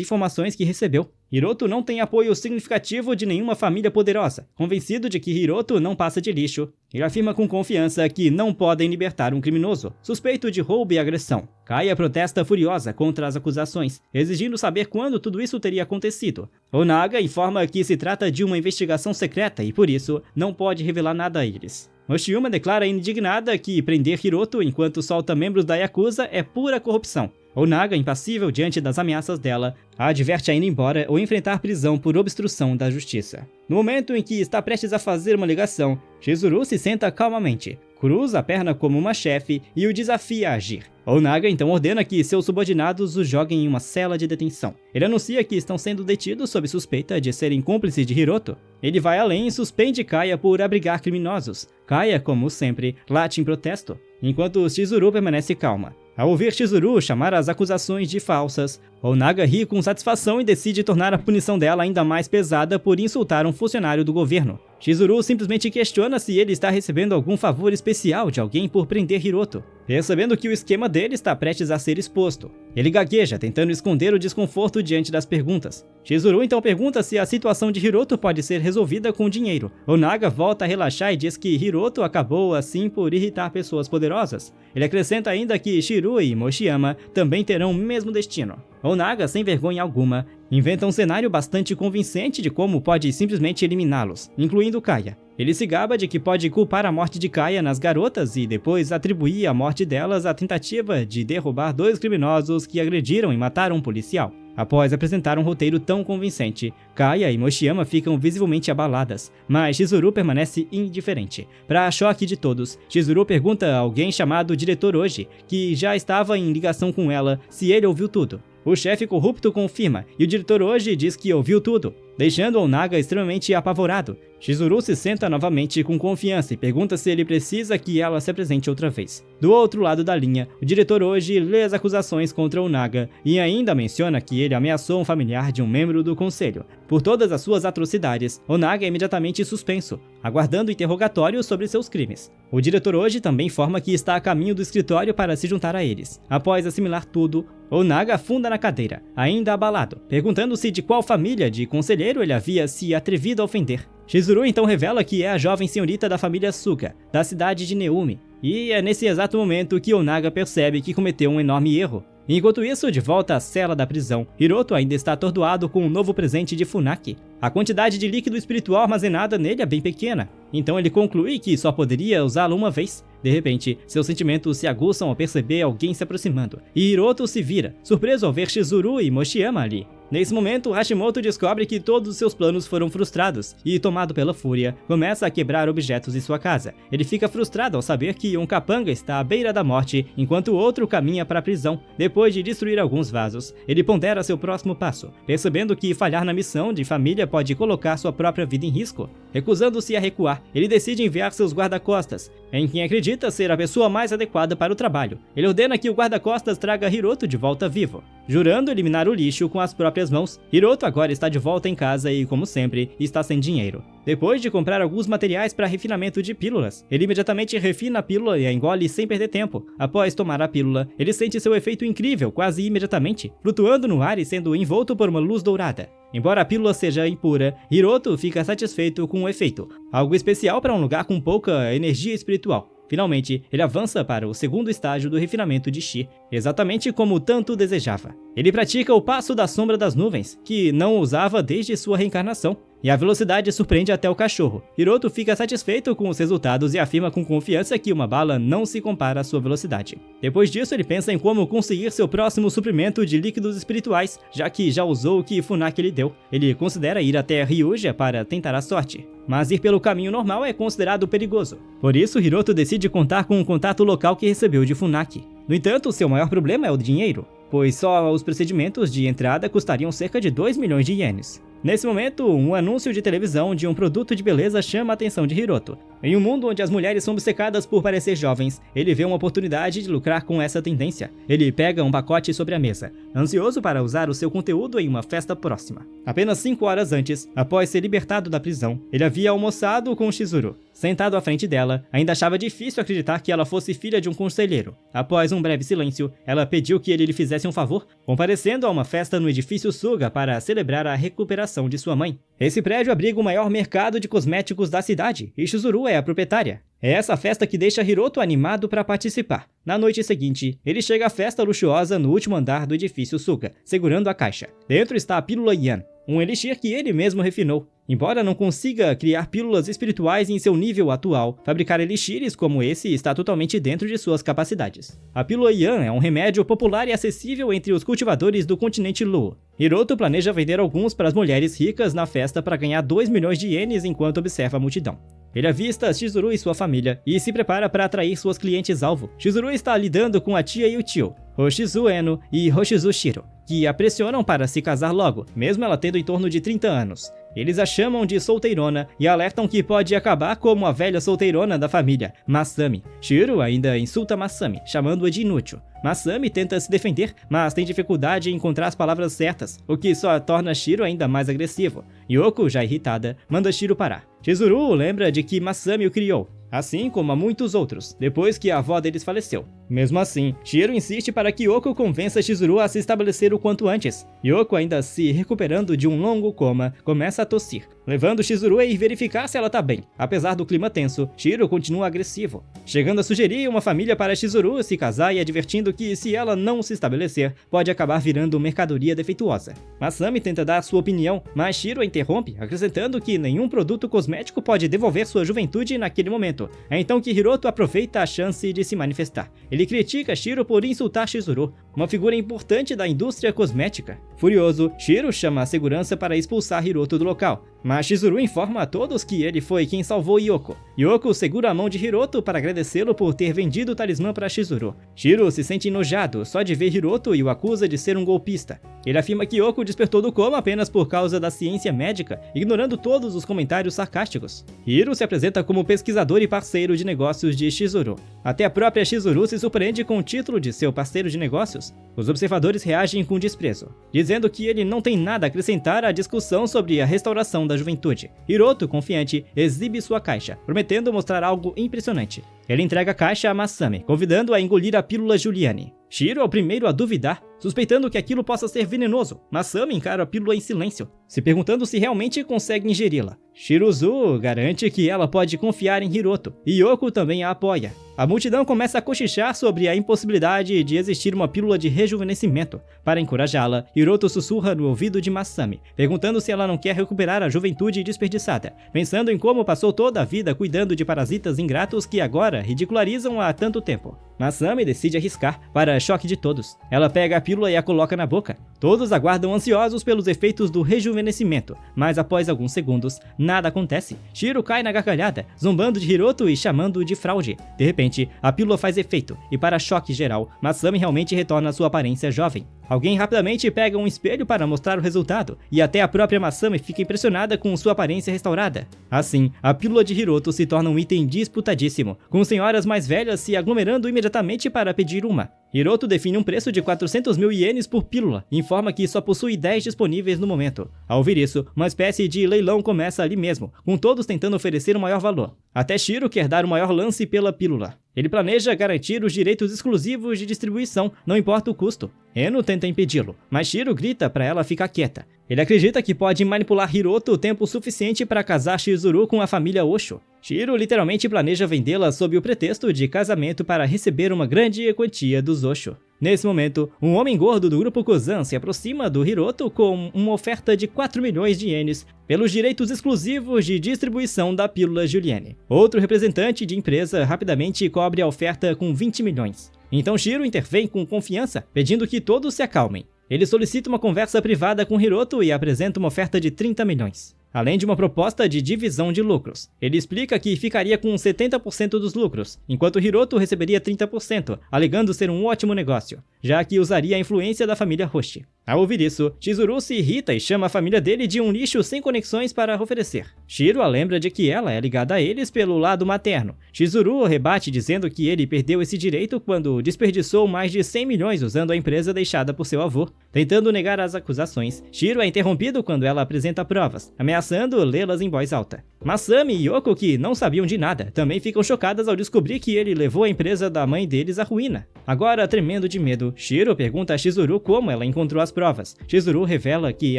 informações que recebeu. Hiroto não tem apoio significativo de nenhuma família poderosa. Convencido de que Hiroto não passa de lixo, ele afirma com confiança que não podem libertar um criminoso, suspeito de roubo e agressão. Kaya protesta furiosa contra as acusações, exigindo saber quando tudo isso teria acontecido. Onaga informa que se trata de uma investigação secreta e, por isso, não pode revelar nada a eles. Mochiyama declara indignada que prender Hiroto enquanto solta membros da Yakuza é pura corrupção. Onaga, impassível diante das ameaças dela, a adverte a ir embora ou enfrentar prisão por obstrução da justiça. No momento em que está prestes a fazer uma ligação, Chizuru se senta calmamente, cruza a perna como uma chefe e o desafia a agir. Onaga então ordena que seus subordinados o joguem em uma cela de detenção. Ele anuncia que estão sendo detidos sob suspeita de serem cúmplices de Hiroto. Ele vai além e suspende Kaya por abrigar criminosos. Kaya, como sempre, late em protesto, enquanto Chizuru permanece calma. Ao ouvir Chizuru chamar as acusações de falsas, Onaga ri com satisfação e decide tornar a punição dela ainda mais pesada por insultar um funcionário do governo. Chizuru simplesmente questiona se ele está recebendo algum favor especial de alguém por prender Hiroto, percebendo que o esquema dele está prestes a ser exposto. Ele gagueja, tentando esconder o desconforto diante das perguntas. Chizuru então pergunta se a situação de Hiroto pode ser resolvida com dinheiro. Onaga volta a relaxar e diz que Hiroto acabou assim por irritar pessoas poderosas. Ele acrescenta ainda que Shirui e Mochiyama também terão o mesmo destino. Onaga, sem vergonha alguma, inventa um cenário bastante convincente de como pode simplesmente eliminá-los, incluindo Kaya. Ele se gaba de que pode culpar a morte de Kaya nas garotas e depois atribuir a morte delas à tentativa de derrubar 2 criminosos que agrediram e mataram um policial. Após apresentar um roteiro tão convincente, Kaya e Mochiyama ficam visivelmente abaladas, mas Chizuru permanece indiferente. Para choque de todos, Chizuru pergunta a alguém chamado Diretor Oji, que já estava em ligação com ela, se ele ouviu tudo. O chefe corrupto confirma, e o diretor Oji diz que ouviu tudo, deixando Onaga extremamente apavorado. Chizuru se senta novamente com confiança e pergunta se ele precisa que ela se apresente outra vez. Do outro lado da linha, o diretor Oji lê as acusações contra Onaga e ainda menciona que ele ameaçou um familiar de um membro do conselho. Por todas as suas atrocidades, Onaga é imediatamente suspenso, aguardando interrogatório sobre seus crimes. O diretor Oji também informa que está a caminho do escritório para se juntar a eles. Após assimilar tudo, Onaga afunda na cadeira, ainda abalado, perguntando-se de qual família de conselheiro ele havia se atrevido a ofender. Chizuru então revela que é a jovem senhorita da família Suga, da cidade de Neumi, e é nesse exato momento que Onaga percebe que cometeu um enorme erro. Enquanto isso, de volta à cela da prisão, Hiroto ainda está atordoado com um novo presente de Funaki. A quantidade de líquido espiritual armazenada nele é bem pequena, então ele conclui que só poderia usá-lo uma vez. De repente, seus sentimentos se aguçam ao perceber alguém se aproximando, e Hiroto se vira, surpreso ao ver Chizuru e Mochiyama ali. Nesse momento, Hashimoto descobre que todos os seus planos foram frustrados e, tomado pela fúria, começa a quebrar objetos em sua casa. Ele fica frustrado ao saber que um capanga está à beira da morte, enquanto o outro caminha para a prisão. Depois de destruir alguns vasos, ele pondera seu próximo passo, percebendo que falhar na missão de família pode colocar sua própria vida em risco. Recusando-se a recuar, ele decide enviar seus guarda-costas, em quem acredita ser a pessoa mais adequada para o trabalho. Ele ordena que o guarda-costas traga Hiroto de volta vivo, jurando eliminar o lixo com as próprias mãos. Hiroto agora está de volta em casa e, como sempre, está sem dinheiro. Depois de comprar alguns materiais para refinamento de pílulas, ele imediatamente refina a pílula e a engole sem perder tempo. Após tomar a pílula, ele sente seu efeito incrível quase imediatamente, flutuando no ar e sendo envolto por uma luz dourada. Embora a pílula seja impura, Hiroto fica satisfeito com o efeito, algo especial para um lugar com pouca energia espiritual. Finalmente, ele avança para o segundo estágio do refinamento de Chi, exatamente como tanto desejava. Ele pratica o passo da sombra das nuvens, que não usava desde sua reencarnação, e a velocidade surpreende até o cachorro. Hiroto fica satisfeito com os resultados e afirma com confiança que uma bala não se compara à sua velocidade. Depois disso, ele pensa em como conseguir seu próximo suprimento de líquidos espirituais, já que já usou o que Funaki lhe deu. Ele considera ir até Ryuja para tentar a sorte, mas ir pelo caminho normal é considerado perigoso. Por isso, Hiroto decide contar com um contato local que recebeu de Funaki. No entanto, seu maior problema é o dinheiro. pois só os procedimentos de entrada custariam cerca de 2 milhões de ienes. Nesse momento, um anúncio de televisão de um produto de beleza chama a atenção de Hiroto. Em um mundo onde as mulheres são obcecadas por parecer jovens, ele vê uma oportunidade de lucrar com essa tendência. Ele pega um pacote sobre a mesa, ansioso para usar o seu conteúdo em uma festa próxima. Apenas 5 horas antes, após ser libertado da prisão, ele havia almoçado com Chizuru. Sentado à frente dela, ainda achava difícil acreditar que ela fosse filha de um conselheiro. Após um breve silêncio, ela pediu que ele lhe fizesse um favor, comparecendo a uma festa no edifício Suga para celebrar a recuperação de sua mãe. Esse prédio abriga o maior mercado de cosméticos da cidade, e Chizuru é a proprietária. É essa festa que deixa Hiroto animado para participar. Na noite seguinte, ele chega à festa luxuosa no último andar do edifício Suga, segurando a caixa. Dentro está a pílula Yan, um elixir que ele mesmo refinou. Embora não consiga criar pílulas espirituais em seu nível atual, fabricar elixires como esse está totalmente dentro de suas capacidades. A pílula Yan é um remédio popular e acessível entre os cultivadores do continente Lu. Hiroto planeja vender alguns para as mulheres ricas na festa para ganhar 2 milhões de ienes enquanto observa a multidão. Ele avista Chizuru e sua família e se prepara para atrair suas clientes-alvo. Chizuru está lidando com a tia e o tio, Hoshizu Eno e Hoshizu Shiro, que a pressionam para se casar logo, mesmo ela tendo em torno de 30 anos. Eles a chamam de solteirona e alertam que pode acabar como a velha solteirona da família, Masami. Shiro ainda insulta Masami, chamando-a de inútil. Masami tenta se defender, mas tem dificuldade em encontrar as palavras certas, o que só torna Shiro ainda mais agressivo. Yoko, já irritada, manda Shiro parar. Chizuru lembra de que Masami o criou, assim como a muitos outros, depois que a avó deles faleceu. Mesmo assim, Shiro insiste para que Yoko convença Chizuru a se estabelecer o quanto antes. Yoko, ainda se recuperando de um longo coma, começa a tossir, levando Chizuru a ir verificar se ela tá bem. Apesar do clima tenso, Shiro continua agressivo, chegando a sugerir uma família para Chizuru se casar e advertindo que se ela não se estabelecer, pode acabar virando mercadoria defeituosa. Masami tenta dar sua opinião, mas Shiro a interrompe, acrescentando que nenhum produto cosmético pode devolver sua juventude naquele momento. É então que Hiroto aproveita a chance de se manifestar. Ele critica Shiro por insultar Chizuru, uma figura importante da indústria cosmética. Furioso, Shiro chama a segurança para expulsar Hiroto do local, mas Chizuru informa a todos que ele foi quem salvou Yoko. Yoko segura a mão de Hiroto para agradecê-lo por ter vendido o talismã para Chizuru. Shiro se sente enojado só de ver Hiroto e o acusa de ser um golpista. Ele afirma que Yoko despertou do coma apenas por causa da ciência médica, ignorando todos os comentários sarcásticos. Hiro se apresenta como pesquisador e parceiro de negócios de Chizuru. Até a própria Chizuru se surpreende com o título de seu parceiro de negócios. Os observadores reagem com desprezo, dizendo que ele não tem nada a acrescentar à discussão sobre a restauração da juventude. Hiroto, confiante, exibe sua caixa, prometendo mostrar algo impressionante. Ele entrega a caixa a Masami, convidando-a a engolir a pílula Juliane. Shiro é o primeiro a duvidar, suspeitando que aquilo possa ser venenoso. Masami encara a pílula em silêncio, se perguntando se realmente consegue ingeri-la. Shiruzu garante que ela pode confiar em Hiroto, e Yoko também a apoia. A multidão começa a cochichar sobre a impossibilidade de existir uma pílula de rejuvenescimento. Para encorajá-la, Hiroto sussurra no ouvido de Masami, perguntando se ela não quer recuperar a juventude desperdiçada, pensando em como passou toda a vida cuidando de parasitas ingratos que agora ridicularizam há tanto tempo. Masami decide arriscar, para choque de todos. Ela pega a pílula e a coloca na boca. Todos aguardam ansiosos pelos efeitos do rejuvenescimento, mas após alguns segundos, nada acontece. Shiro cai na gargalhada, zombando de Hiroto e chamando-o de fraude. De repente, a pílula faz efeito, e para choque geral, Masami realmente retorna à sua aparência jovem. Alguém rapidamente pega um espelho para mostrar o resultado, e até a própria Masami fica impressionada com sua aparência restaurada. Assim, a pílula de Hiroto se torna um item disputadíssimo, com senhoras mais velhas se aglomerando imediatamente para pedir uma. Hiroto define um preço de 400 mil ienes por pílula e informa que só possui 10 disponíveis no momento. Ao ouvir isso, uma espécie de leilão começa ali mesmo, com todos tentando oferecer o maior valor. Até Shiro quer dar o maior lance pela pílula. Ele planeja garantir os direitos exclusivos de distribuição, não importa o custo. Eno tenta impedi-lo, mas Shiro grita para ela ficar quieta. Ele acredita que pode manipular Hiroto o tempo suficiente para casar Chizuru com a família Osho. Shiro literalmente planeja vendê-la sob o pretexto de casamento para receber uma grande quantia dos Osho. Nesse momento, um homem gordo do grupo Kozan se aproxima do Hiroto com uma oferta de 4 milhões de ienes pelos direitos exclusivos de distribuição da pílula Juliane. Outro representante de empresa rapidamente cobre a oferta com 20 milhões. Então Shiro intervém com confiança, pedindo que todos se acalmem. Ele solicita uma conversa privada com Hiroto e apresenta uma oferta de 30 milhões. além de uma proposta de divisão de lucros. Ele explica que ficaria com 70% dos lucros, enquanto Hiroto receberia 30%, alegando ser um ótimo negócio, já que usaria a influência da família Hoshi. Ao ouvir isso, Chizuru se irrita e chama a família dele de um lixo sem conexões para oferecer. Shiro a lembra de que ela é ligada a eles pelo lado materno. Chizuru rebate dizendo que ele perdeu esse direito quando desperdiçou mais de 100 milhões usando a empresa deixada por seu avô. Tentando negar as acusações, Shiro é interrompido quando ela apresenta provas, ameaçando lê-las em voz alta. Masami e Yoko, que não sabiam de nada, também ficam chocadas ao descobrir que ele levou a empresa da mãe deles à ruína. Agora, tremendo de medo, Shiro pergunta a Chizuru como ela encontrou as provas. Chizuru revela que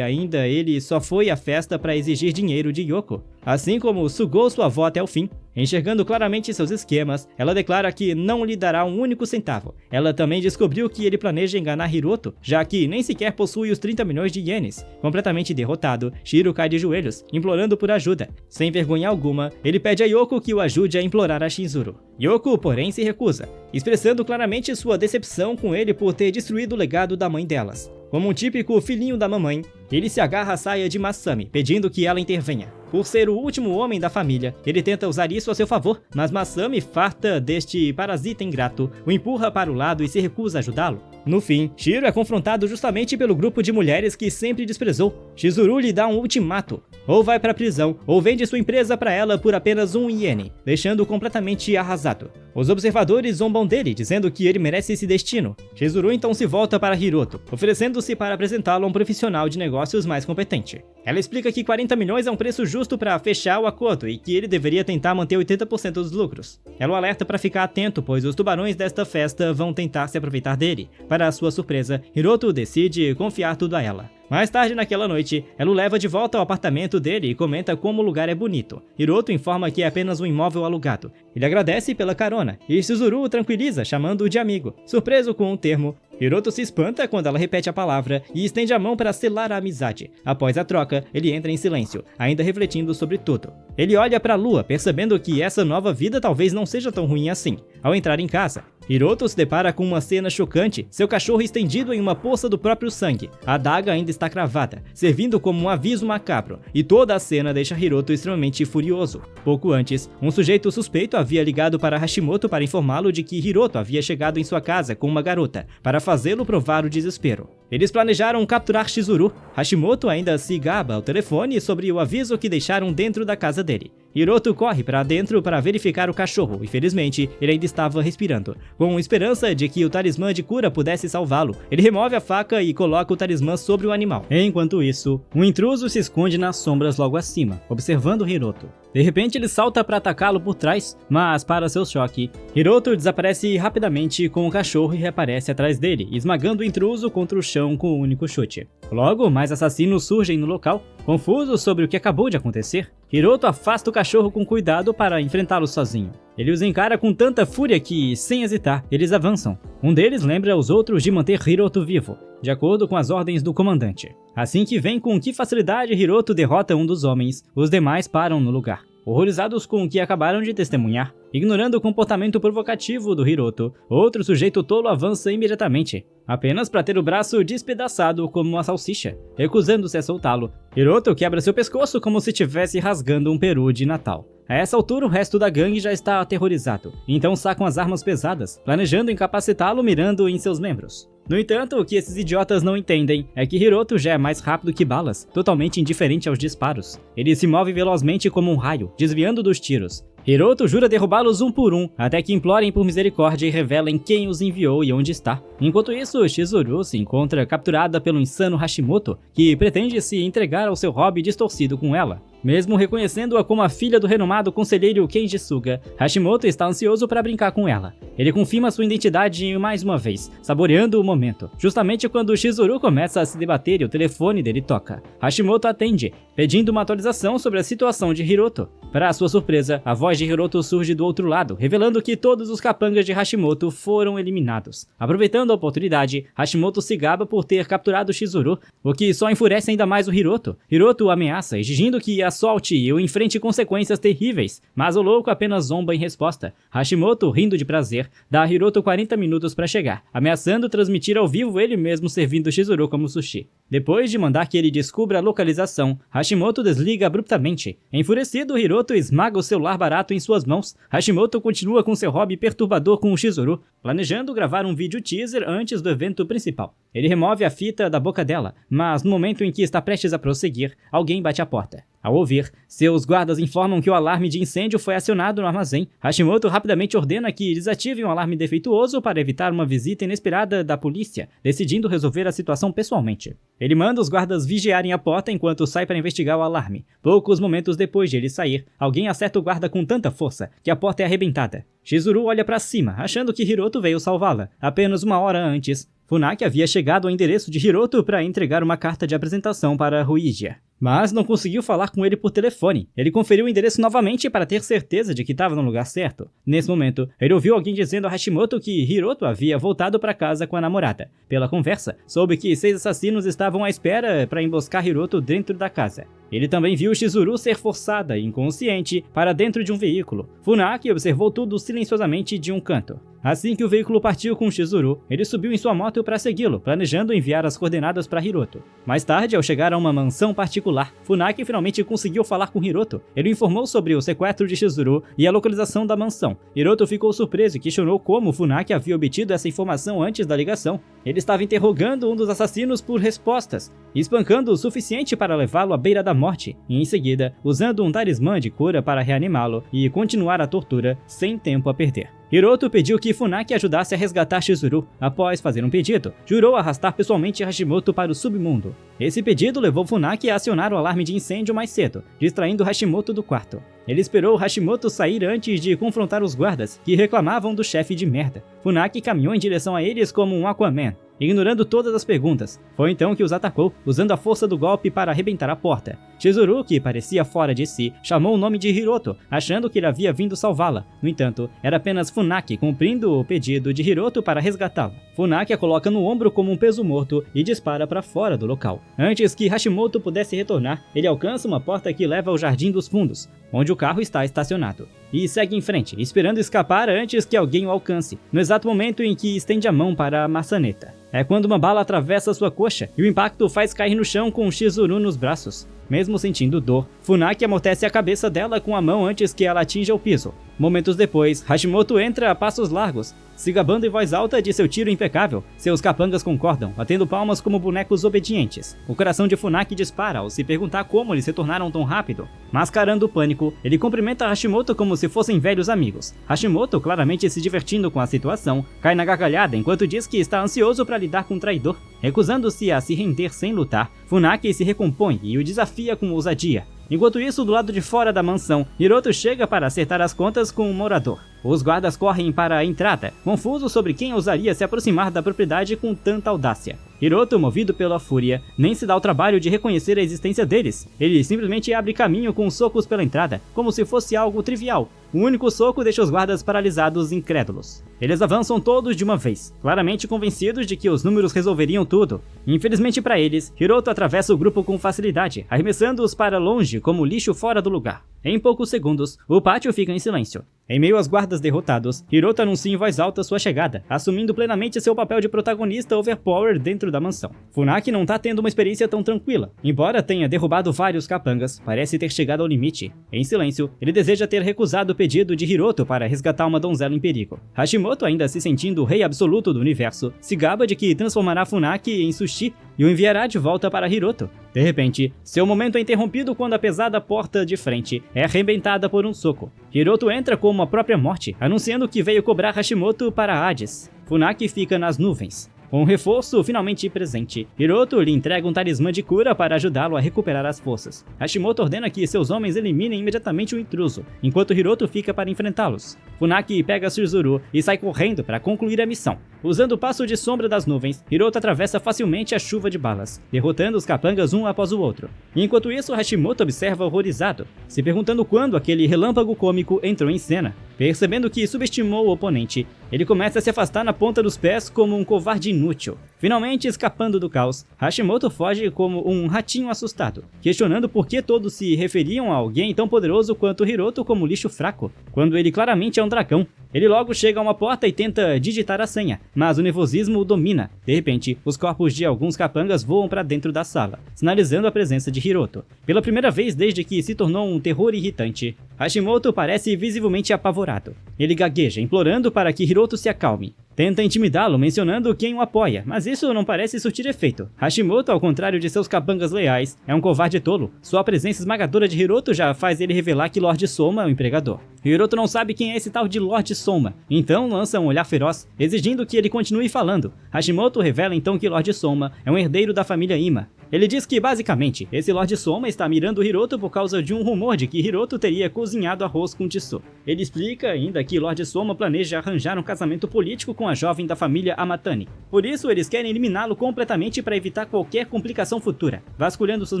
ainda ele só foi à festa para exigir dinheiro de Yoko, assim como sugou sua avó até o fim. Enxergando claramente seus esquemas, ela declara que não lhe dará um único centavo. Ela também descobriu que ele planeja enganar Hiroto, já que nem sequer possui os 30 milhões de ienes. Completamente derrotado, Shiro cai de joelhos, implorando por ajuda. Sem vergonha alguma, ele pede a Yoko que o ajude a implorar a Chizuru. Yoko, porém, se recusa, expressando claramente sua decepção com ele por ter destruído o legado da mãe delas. Como um típico filhinho da mamãe, ele se agarra à saia de Masami, pedindo que ela intervenha. Por ser o último homem da família, ele tenta usar isso a seu favor, mas Masami, farta deste parasita ingrato, o empurra para o lado e se recusa a ajudá-lo. No fim, Shiro é confrontado justamente pelo grupo de mulheres que sempre desprezou. Chizuru lhe dá um ultimato: ou vai para a prisão, ou vende sua empresa para ela por apenas 1 iene, deixando-o completamente arrasado. Os observadores zombam dele, dizendo que ele merece esse destino. Chizuru então se volta para Hiroto, oferecendo-se para apresentá-lo a um profissional de negócios mais competente. Ela explica que 40 milhões é um preço justo para fechar o acordo e que ele deveria tentar manter 80% dos lucros. Ela o alerta para ficar atento, pois os tubarões desta festa vão tentar se aproveitar dele. Para sua surpresa, Hiroto decide confiar tudo a ela. Mais tarde naquela noite, ela o leva de volta ao apartamento dele e comenta como o lugar é bonito. Hiroto informa que é apenas um imóvel alugado. Ele agradece pela carona, e Chizuru o tranquiliza, chamando-o de amigo. Surpreso com o termo, Hiroto se espanta quando ela repete a palavra e estende a mão para selar a amizade. Após a troca, ele entra em silêncio, ainda refletindo sobre tudo. Ele olha para a lua, percebendo que essa nova vida talvez não seja tão ruim assim. Ao entrar em casa, Hiroto se depara com uma cena chocante, seu cachorro estendido em uma poça do próprio sangue. A adaga ainda está cravada, servindo como um aviso macabro, e toda a cena deixa Hiroto extremamente furioso. Pouco antes, um sujeito suspeito havia ligado para Hashimoto para informá-lo de que Hiroto havia chegado em sua casa com uma garota, para fazê-lo provar o desespero. Eles planejaram capturar Chizuru. Hashimoto ainda se gaba ao telefone sobre o aviso que deixaram dentro da casa dele. Hiroto corre para dentro para verificar o cachorro e, felizmente, ele ainda estava respirando. Com esperança de que o talismã de cura pudesse salvá-lo, ele remove a faca e coloca o talismã sobre o animal. Enquanto isso, um intruso se esconde nas sombras logo acima, observando Hiroto. De repente, ele salta para atacá-lo por trás, mas, para seu choque, Hiroto desaparece rapidamente com o cachorro e reaparece atrás dele, esmagando o intruso contra o chão com um único chute. Logo, mais assassinos surgem no local. Confusos sobre o que acabou de acontecer, Hiroto afasta o cachorro com cuidado para enfrentá-lo sozinho. Ele os encara com tanta fúria que, sem hesitar, eles avançam. Um deles lembra os outros de manter Hiroto vivo, de acordo com as ordens do comandante. Assim que vem com que facilidade Hiroto derrota um dos homens, os demais param no lugar, horrorizados com o que acabaram de testemunhar. Ignorando o comportamento provocativo do Hiroto, outro sujeito tolo avança imediatamente, apenas para ter o braço despedaçado como uma salsicha. Recusando-se a soltá-lo, Hiroto quebra seu pescoço como se estivesse rasgando um peru de Natal. A essa altura, o resto da gangue já está aterrorizado, então sacam as armas pesadas, planejando incapacitá-lo mirando em seus membros. No entanto, o que esses idiotas não entendem é que Hiroto já é mais rápido que balas, totalmente indiferente aos disparos. Ele se move velozmente como um raio, desviando dos tiros. Hiroto jura derrubá-los um por um, até que implorem por misericórdia e revelem quem os enviou e onde está. Enquanto isso, Chizuru se encontra capturada pelo insano Hashimoto, que pretende se entregar ao seu hobby distorcido com ela. Mesmo reconhecendo-a como a filha do renomado conselheiro Kenji Suga, Hashimoto está ansioso para brincar com ela. Ele confirma sua identidade mais uma vez, saboreando o momento, justamente quando Chizuru começa a se debater e o telefone dele toca. Hashimoto atende, pedindo uma atualização sobre a situação de Hiroto. Para sua surpresa, a voz de Hiroto surge do outro lado, revelando que todos os capangas de Hashimoto foram eliminados. Aproveitando a oportunidade, Hashimoto se gaba por ter capturado Chizuru, o que só enfurece ainda mais o Hiroto. Hiroto o ameaça, exigindo que assolte e o enfrente consequências terríveis, mas o louco apenas zomba em resposta. Hashimoto, rindo de prazer, dá a Hiroto 40 minutos para chegar, ameaçando transmitir ao vivo ele mesmo servindo Chizuru como sushi. Depois de mandar que ele descubra a localização, Hashimoto desliga abruptamente. Enfurecido, Hiroto esmaga o celular barato em suas mãos. Hashimoto continua com seu hobby perturbador com o Chizuru, planejando gravar um vídeo teaser antes do evento principal. Ele remove a fita da boca dela, mas no momento em que está prestes a prosseguir, alguém bate à porta. Ao ouvir, seus guardas informam que o alarme de incêndio foi acionado no armazém. Hashimoto rapidamente ordena que desativem o alarme defeituoso para evitar uma visita inesperada da polícia, decidindo resolver a situação pessoalmente. Ele manda os guardas vigiarem a porta enquanto sai para investigar o alarme. Poucos momentos depois de ele sair, alguém acerta o guarda com tanta força que a porta é arrebentada. Chizuru olha para cima, achando que Hiroto veio salvá-la. Apenas uma hora antes, Funaki havia chegado ao endereço de Hiroto para entregar uma carta de apresentação para Ruijia, mas não conseguiu falar com ele por telefone. Ele conferiu o endereço novamente para ter certeza de que estava no lugar certo. Nesse momento, ele ouviu alguém dizendo a Hashimoto que Hiroto havia voltado para casa com a namorada. Pela conversa, soube que 6 assassinos estavam à espera para emboscar Hiroto dentro da casa. Ele também viu Chizuru ser forçada, inconsciente, para dentro de um veículo. Funaki observou tudo silenciosamente de um canto. Assim que o veículo partiu com Chizuru, ele subiu em sua moto para segui-lo, planejando enviar as coordenadas para Hiroto. Mais tarde, ao chegar a uma mansão particular, Funaki finalmente conseguiu falar com Hiroto. Ele informou sobre o sequestro de Chizuru e a localização da mansão. Hiroto ficou surpreso e questionou como Funaki havia obtido essa informação antes da ligação. Ele estava interrogando um dos assassinos por respostas, espancando o suficiente para levá-lo à beira da morte, e em seguida, usando um talismã de cura para reanimá-lo e continuar a tortura sem tempo a perder. Hiroto pediu que Funaki ajudasse a resgatar Chizuru. Após fazer um pedido, jurou arrastar pessoalmente Hashimoto para o submundo. Esse pedido levou Funaki a acionar o alarme de incêndio mais cedo, distraindo Hashimoto do quarto. Ele esperou Hashimoto sair antes de confrontar os guardas, que reclamavam do chefe de merda. Funaki caminhou em direção a eles como um Aquaman, ignorando todas as perguntas. Foi então que os atacou, usando a força do golpe para arrebentar a porta. Chizuru, que parecia fora de si, chamou o nome de Hiroto, achando que ele havia vindo salvá-la. No entanto, era apenas Funaki cumprindo o pedido de Hiroto para resgatá-la. Funaki a coloca no ombro como um peso morto e dispara para fora do local. Antes que Hashimoto pudesse retornar, ele alcança uma porta que leva ao Jardim dos Fundos, onde o carro está estacionado, e segue em frente, esperando escapar antes que alguém o alcance, no exato momento em que estende a mão para a maçaneta. É quando uma bala atravessa sua coxa e o impacto faz cair no chão com Chizuru nos braços. Mesmo sentindo dor, Funaki amortece a cabeça dela com a mão antes que ela atinja o piso. Momentos depois, Hashimoto entra a passos largos, se gabando em voz alta de seu tiro impecável. Seus capangas concordam, batendo palmas como bonecos obedientes. O coração de Funaki dispara ao se perguntar como eles se tornaram tão rápido. Mascarando o pânico, ele cumprimenta Hashimoto como se fossem velhos amigos. Hashimoto, claramente se divertindo com a situação, cai na gargalhada enquanto diz que está ansioso para lidar com o traidor. Recusando-se a se render sem lutar, Funaki se recompõe e o desafia com ousadia. Enquanto isso, do lado de fora da mansão, Hiroto chega para acertar as contas com um morador. Os guardas correm para a entrada, confusos sobre quem ousaria se aproximar da propriedade com tanta audácia. Hiroto, movido pela fúria, nem se dá o trabalho de reconhecer a existência deles. Ele simplesmente abre caminho com socos pela entrada, como se fosse algo trivial. O único soco deixa os guardas paralisados, incrédulos. Eles avançam todos de uma vez, claramente convencidos de que os números resolveriam tudo. Infelizmente para eles, Hiroto atravessa o grupo com facilidade, arremessando-os para longe como lixo fora do lugar. Em poucos segundos, o pátio fica em silêncio. Em meio aos guardas derrotados, Hiroto anuncia em voz alta sua chegada, assumindo plenamente seu papel de protagonista overpower dentro da mansão. Funaki não tá tendo uma experiência tão tranquila. Embora tenha derrubado vários capangas, parece ter chegado ao limite. Em silêncio, ele deseja ter recusado o pedido de Hiroto para resgatar uma donzela em perigo. Hashimoto, ainda se sentindo o rei absoluto do universo, se gaba de que transformará Funaki em sushi e o enviará de volta para Hiroto. De repente, seu momento é interrompido quando a pesada porta de frente é arrebentada por um soco. Hiroto entra como a própria morte, anunciando que veio cobrar Hashimoto para Hades. Funaki fica nas nuvens. Com um reforço finalmente presente, Hiroto lhe entrega um talismã de cura para ajudá-lo a recuperar as forças. Hashimoto ordena que seus homens eliminem imediatamente o intruso, enquanto Hiroto fica para enfrentá-los. Funaki pega Chizuru e sai correndo para concluir a missão. Usando o passo de sombra das nuvens, Hiroto atravessa facilmente a chuva de balas, derrotando os capangas um após o outro. Enquanto isso, Hashimoto observa horrorizado, se perguntando quando aquele relâmpago cômico entrou em cena. Percebendo que subestimou o oponente, ele começa a se afastar na ponta dos pés como um covarde inútil. Finalmente escapando do caos, Hashimoto foge como um ratinho assustado, questionando por que todos se referiam a alguém tão poderoso quanto Hiroto como lixo fraco, quando ele claramente é um dragão. Ele logo chega a uma porta e tenta digitar a senha, mas o nervosismo o domina. De repente, os corpos de alguns capangas voam para dentro da sala, sinalizando a presença de Hiroto. Pela primeira vez desde que se tornou um terror irritante, Hashimoto parece visivelmente apavorado. Ele gagueja, implorando para que Hiroto se acalme. Tenta intimidá-lo, mencionando quem o apoia, mas isso não parece surtir efeito. Hashimoto, ao contrário de seus capangas leais, é um covarde tolo. Sua presença esmagadora de Hiroto já faz ele revelar que Lord Soma é o empregador. Hiroto não sabe quem é esse tal de Lord Soma, então lança um olhar feroz, exigindo que ele continue falando. Hashimoto revela então que Lord Soma é um herdeiro da família Ima. Ele diz que, basicamente, esse Lord Soma está mirando Hiroto por causa de um rumor de que Hiroto teria cozinhado arroz com Tissot. Ele explica ainda que Lord Soma planeja arranjar um casamento político com a jovem da família Amatani. Por isso, eles querem eliminá-lo completamente para evitar qualquer complicação futura. Vasculhando suas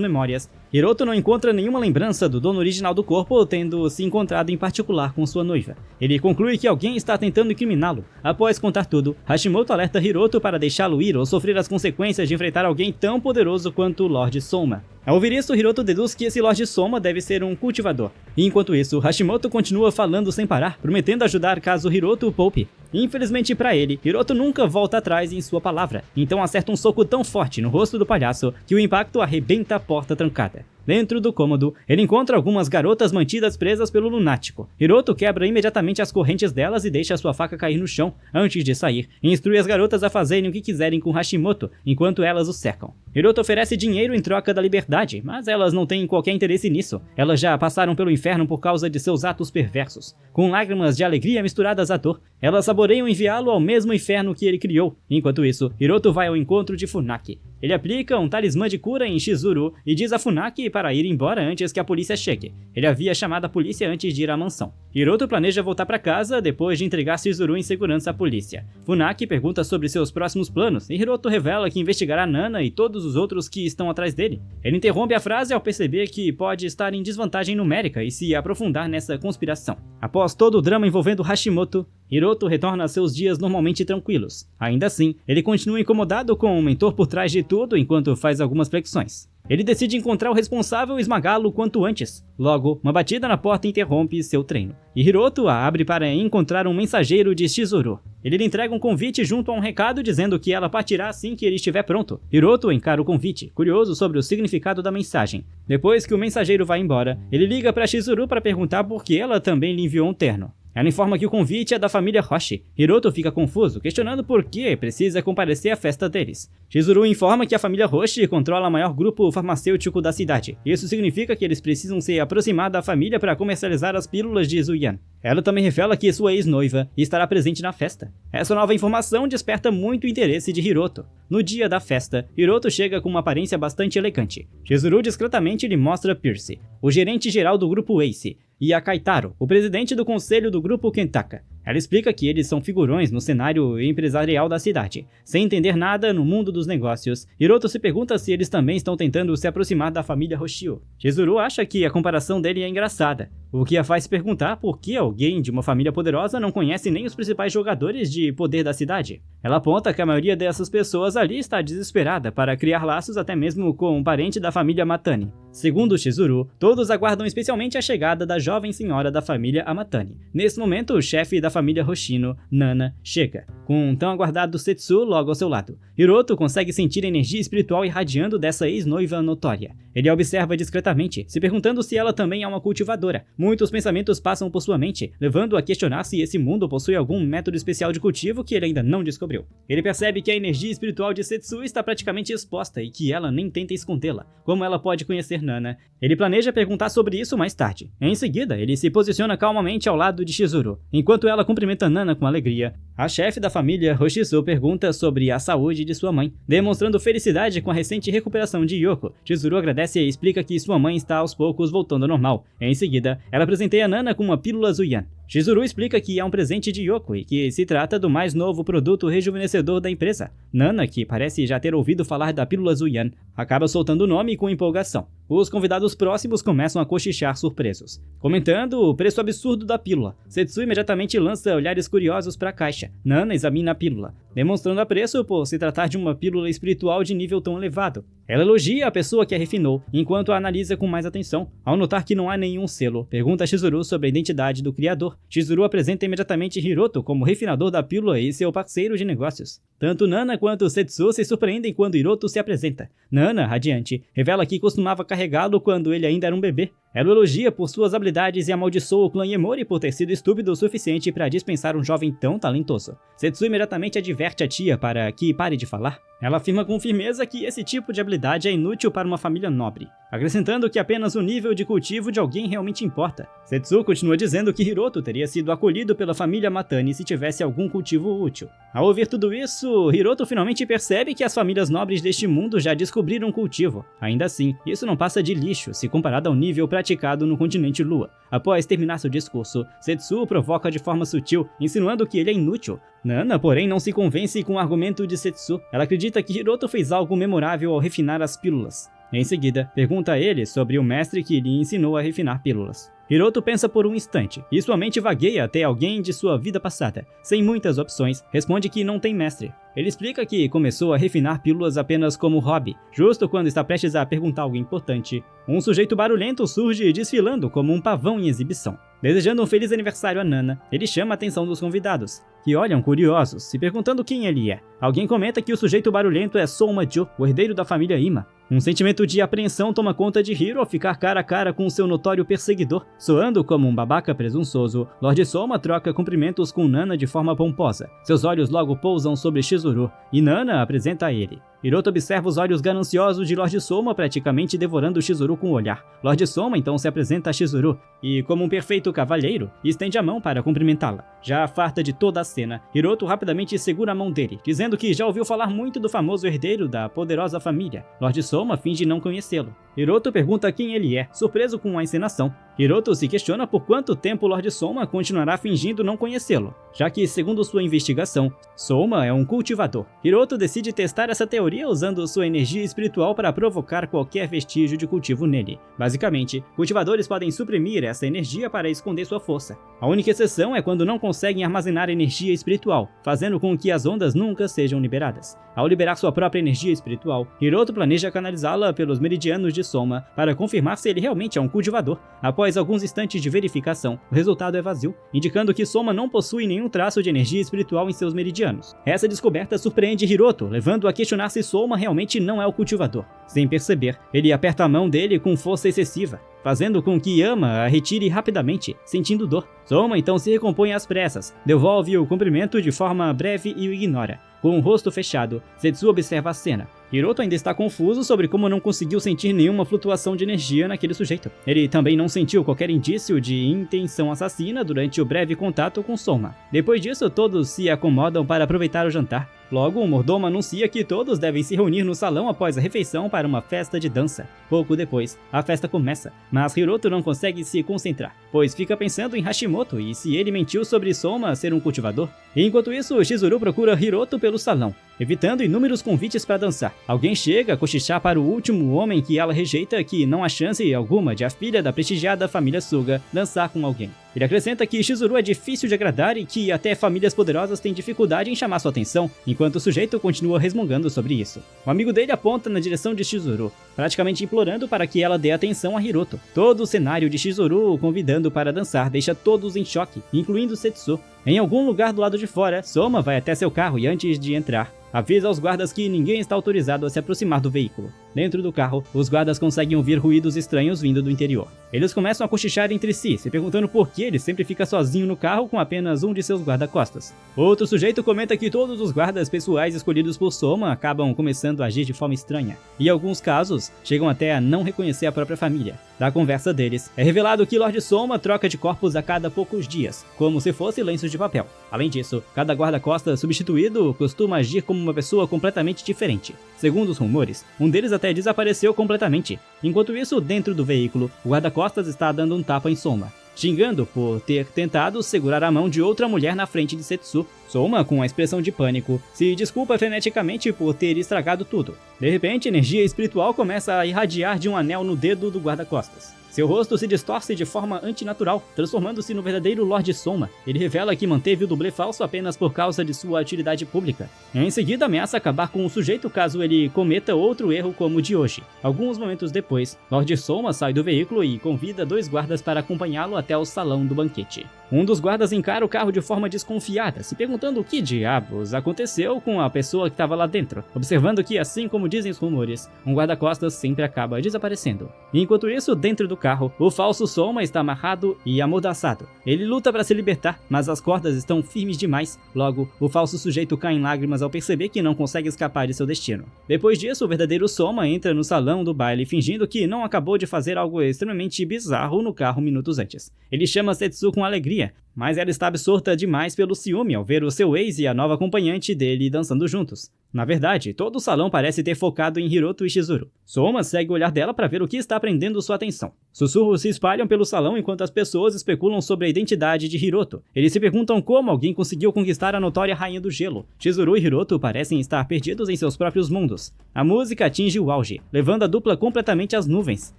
memórias, Hiroto não encontra nenhuma lembrança do dono original do corpo, tendo se encontrado em particular com sua noiva. Ele conclui que alguém está tentando incriminá-lo. Após contar tudo, Hashimoto alerta Hiroto para deixá-lo ir ou sofrer as consequências de enfrentar alguém tão poderoso quanto o Lord Soma. Ao ouvir isso, Hiroto deduz que esse Lord Soma deve ser um cultivador. E enquanto isso, Hashimoto continua falando sem parar, prometendo ajudar caso Hiroto o poupe. Infelizmente para ele, Hiroto nunca volta atrás em sua palavra, então acerta um soco tão forte no rosto do palhaço que o impacto arrebenta a porta trancada. Dentro do cômodo, ele encontra algumas garotas mantidas presas pelo lunático. Hiroto quebra imediatamente as correntes delas e deixa sua faca cair no chão. Antes de sair, instrui as garotas a fazerem o que quiserem com Hashimoto, enquanto elas o cercam. Hiroto oferece dinheiro em troca da liberdade, mas elas não têm qualquer interesse nisso. Elas já passaram pelo inferno por causa de seus atos perversos. Com lágrimas de alegria misturadas à dor, elas saboreiam enviá-lo ao mesmo inferno que ele criou. Enquanto isso, Hiroto vai ao encontro de Funaki. Ele aplica um talismã de cura em Shizuru e diz a Funaki para ir embora antes que a polícia chegue. Ele havia chamado a polícia antes de ir à mansão. Hiroto planeja voltar para casa depois de entregar Shizuru em segurança à polícia. Funaki pergunta sobre seus próximos planos e Hiroto revela que investigará Nana e todos os outros que estão atrás dele. Ele interrompe a frase ao perceber que pode estar em desvantagem numérica e se aprofundar nessa conspiração. Após todo o drama envolvendo Hashimoto, Hiroto retorna a seus dias normalmente tranquilos. Ainda assim, ele continua incomodado com o mentor por trás de tudo enquanto faz algumas flexões. Ele decide encontrar o responsável e esmagá-lo quanto antes. Logo, uma batida na porta interrompe seu treino, e Hiroto a abre para encontrar um mensageiro de Shizuru. Ele lhe entrega um convite junto a um recado dizendo que ela partirá assim que ele estiver pronto. Hiroto encara o convite, curioso sobre o significado da mensagem. Depois que o mensageiro vai embora, ele liga para Shizuru para perguntar por que ela também lhe enviou um terno. Ela informa que o convite é da família Hoshi. Hiroto fica confuso, questionando por que precisa comparecer à festa deles. Shizuru informa que a família Hoshi controla o maior grupo farmacêutico da cidade. Isso significa que eles precisam se aproximar da família para comercializar as pílulas de Zuyan. Ela também revela que sua ex-noiva estará presente na festa. Essa nova informação desperta muito interesse de Hiroto. No dia da festa, Hiroto chega com uma aparência bastante elegante. Shizuru discretamente lhe mostra Pierce, o gerente geral do grupo Ace, e a Kaitaro, o presidente do conselho do grupo Kentaka. Ela explica que eles são figurões no cenário empresarial da cidade. Sem entender nada no mundo dos negócios, Hiroto se pergunta se eles também estão tentando se aproximar da família Hoshio. Shizuru acha que a comparação dele é engraçada, o que a faz perguntar por que alguém de uma família poderosa não conhece nem os principais jogadores de poder da cidade. Ela aponta que a maioria dessas pessoas ali está desesperada para criar laços até mesmo com um parente da família Matani. Segundo Shizuru, todos aguardam especialmente a chegada da jovem senhora da família Amatani. Nesse momento, o chefe da família Hoshino, Nana, chega, com um tão aguardado Setsu logo ao seu lado. Hiroto consegue sentir a energia espiritual irradiando dessa ex-noiva notória. Ele a observa discretamente, se perguntando se ela também é uma cultivadora. Muitos pensamentos passam por sua mente, levando-o a questionar se esse mundo possui algum método especial de cultivo que ele ainda não descobriu. Ele percebe que a energia espiritual de Setsu está praticamente exposta e que ela nem tenta escondê-la. Como ela pode conhecer Nana? Ele planeja perguntar sobre isso mais tarde. Em seguida, ele se posiciona calmamente ao lado de Shizuru. Enquanto ela cumprimenta Nana com alegria, a chefe da família Hoshizu pergunta sobre a saúde de sua mãe, demonstrando felicidade com a recente recuperação de Yoko. Shizuru agradece e explica que sua mãe está aos poucos voltando ao normal. Em seguida, ela presenteia Nana com uma pílula Zuyan. Shizuru explica que é um presente de Yoko e que se trata do mais novo produto rejuvenescedor da empresa. Nana, que parece já ter ouvido falar da pílula Zuyan, acaba soltando o nome com empolgação. Os convidados próximos começam a cochichar surpresos, comentando o preço absurdo da pílula. Setsu imediatamente lança olhares curiosos para a caixa. Nana examina a pílula. demonstrando apreço por se tratar de uma pílula espiritual de nível tão elevado. Ela elogia a pessoa que a refinou, enquanto a analisa com mais atenção. Ao notar que não há nenhum selo, pergunta a Chizuru sobre a identidade do criador. Chizuru apresenta imediatamente Hiroto como refinador da pílula e seu parceiro de negócios. Tanto Nana quanto Setsu se surpreendem quando Hiroto se apresenta. Nana, radiante, revela que costumava carregá-lo quando ele ainda era um bebê. Ela o elogia por suas habilidades e amaldiçoa o clã Yemori por ter sido estúpido o suficiente para dispensar um jovem tão talentoso. Setsu imediatamente adverte a tia para que pare de falar. Ela afirma com firmeza que esse tipo de habilidade é inútil para uma família nobre, acrescentando que apenas o nível de cultivo de alguém realmente importa. Setsu continua dizendo que Hiroto teria sido acolhido pela família Matani se tivesse algum cultivo útil. Ao ouvir tudo isso, Hiroto finalmente percebe que as famílias nobres deste mundo já descobriram um cultivo. Ainda assim, isso não passa de lixo se comparado ao nível praticado no continente Lua. Após terminar seu discurso, Setsu o provoca de forma sutil, insinuando que ele é inútil. Nana, porém, não se convence com o argumento de Setsu. Ela acredita que Hiroto fez algo memorável ao refinar as pílulas. Em seguida, pergunta a ele sobre o mestre que lhe ensinou a refinar pílulas. Hiroto pensa por um instante, e sua mente vagueia até alguém de sua vida passada. Sem muitas opções, responde que não tem mestre. Ele explica que começou a refinar pílulas apenas como hobby. Justo quando está prestes a perguntar algo importante, um sujeito barulhento surge desfilando como um pavão em exibição. Desejando um feliz aniversário a Nana, ele chama a atenção dos convidados, que olham curiosos, se perguntando quem ele é. Alguém comenta que o sujeito barulhento é Soma-jo, o herdeiro da família Ima. Um sentimento de apreensão toma conta de Hiro ao ficar cara a cara com seu notório perseguidor. Soando como um babaca presunçoso, Lord Soma troca cumprimentos com Nana de forma pomposa. Seus olhos logo pousam sobre Chizuru, e Nana apresenta a ele. Hiroto observa os olhos gananciosos de Lord Soma praticamente devorando Chizuru com o olhar. Lord Soma então se apresenta a Chizuru e, como um perfeito cavalheiro, estende a mão para cumprimentá-la. Já farta de toda a cena, Hiroto rapidamente segura a mão dele, dizendo que já ouviu falar muito do famoso herdeiro da poderosa família. Lord Soma finge não conhecê-lo. Hiroto pergunta quem ele é, surpreso com a encenação. Hiroto se questiona por quanto tempo Lord Soma continuará fingindo não conhecê-lo, já que, segundo sua investigação, Soma é um cultivador. Hiroto decide testar essa teoria usando sua energia espiritual para provocar qualquer vestígio de cultivo nele. Basicamente, cultivadores podem suprimir essa energia para esconder sua força. A única exceção é quando não conseguem armazenar energia espiritual, fazendo com que as ondas nunca sejam liberadas. Ao liberar sua própria energia espiritual, Hiroto planeja canalizá-la pelos meridianos de Soma para confirmar se ele realmente é um cultivador. Após alguns instantes de verificação, o resultado é vazio, indicando que Soma não possui nenhum traço de energia espiritual em seus meridianos. Essa descoberta surpreende Hiroto, levando a questionar se Soma realmente não é o cultivador. Sem perceber, ele aperta a mão dele com força excessiva, fazendo com que Yama a retire rapidamente, sentindo dor. Soma então se recompõe às pressas, devolve o cumprimento de forma breve e o ignora. Com o rosto fechado, Setsu observa a cena. Hiroto ainda está confuso sobre como não conseguiu sentir nenhuma flutuação de energia naquele sujeito. Ele também não sentiu qualquer indício de intenção assassina durante o breve contato com Soma. Depois disso, todos se acomodam para aproveitar o jantar. Logo, o mordomo anuncia que todos devem se reunir no salão após a refeição para uma festa de dança. Pouco depois, a festa começa, mas Hiroto não consegue se concentrar, pois fica pensando em Hashimoto e se ele mentiu sobre Soma ser um cultivador. Enquanto isso, Chizuru procura Hiroto pelo salão, evitando inúmeros convites para dançar. Alguém chega a cochichar para o último homem que ela rejeita que não há chance alguma de a filha da prestigiada família Suga dançar com alguém. Ele acrescenta que Chizuru é difícil de agradar e que até famílias poderosas têm dificuldade em chamar sua atenção, enquanto o sujeito continua resmungando sobre isso. O amigo dele aponta na direção de Chizuru, praticamente implorando para que ela dê atenção a Hiroto. Todo o cenário de Chizuru o convidando para dançar deixa todos em choque, incluindo Setsu. Em algum lugar do lado de fora, Soma vai até seu carro e antes de entrar, avisa aos guardas que ninguém está autorizado a se aproximar do veículo. Dentro do carro, os guardas conseguem ouvir ruídos estranhos vindo do interior. Eles começam a cochichar entre si, se perguntando por que ele sempre fica sozinho no carro com apenas um de seus guarda-costas. Outro sujeito comenta que todos os guardas pessoais escolhidos por Soma acabam começando a agir de forma estranha, e em alguns casos, chegam até a não reconhecer a própria família. Da conversa deles, é revelado que Lord Soma troca de corpos a cada poucos dias, como se fosse lenços de papel. Além disso, cada guarda-costas substituído costuma agir como uma pessoa completamente diferente. Segundo os rumores, um deles até desapareceu completamente. Enquanto isso, dentro do veículo, o guarda-costas está dando um tapa em Soma, xingando por ter tentado segurar a mão de outra mulher na frente de Setsu. Soma, com a expressão de pânico, se desculpa freneticamente por ter estragado tudo. De repente, energia espiritual começa a irradiar de um anel no dedo do guarda-costas. Seu rosto se distorce de forma antinatural, transformando-se no verdadeiro Lord Soma. Ele revela que manteve o dublê falso apenas por causa de sua utilidade pública. Em seguida, ameaça acabar com o sujeito caso ele cometa outro erro como o de hoje. Alguns momentos depois, Lord Soma sai do veículo e convida 2 guardas para acompanhá-lo até o salão do banquete. Um dos guardas encara o carro de forma desconfiada, se perguntando o que diabos aconteceu com a pessoa que estava lá dentro, observando que, assim como dizem os rumores, um guarda-costas sempre acaba desaparecendo. Enquanto isso, dentro do carro, o falso Soma está amarrado e amordaçado. Ele luta para se libertar, mas as cordas estão firmes demais. Logo, o falso sujeito cai em lágrimas ao perceber que não consegue escapar de seu destino. Depois disso, o verdadeiro Soma entra no salão do baile fingindo que não acabou de fazer algo extremamente bizarro no carro minutos antes. Ele chama Setsu com alegria, mas ela está absorta demais pelo ciúme ao ver o seu ex e a nova acompanhante dele dançando juntos. Na verdade, todo o salão parece ter focado em Hiroto e Chizuru. Soma segue o olhar dela para ver o que está prendendo sua atenção. Sussurros se espalham pelo salão enquanto as pessoas especulam sobre a identidade de Hiroto. Eles se perguntam como alguém conseguiu conquistar a notória Rainha do Gelo. Chizuru e Hiroto parecem estar perdidos em seus próprios mundos. A música atinge o auge, levando a dupla completamente às nuvens.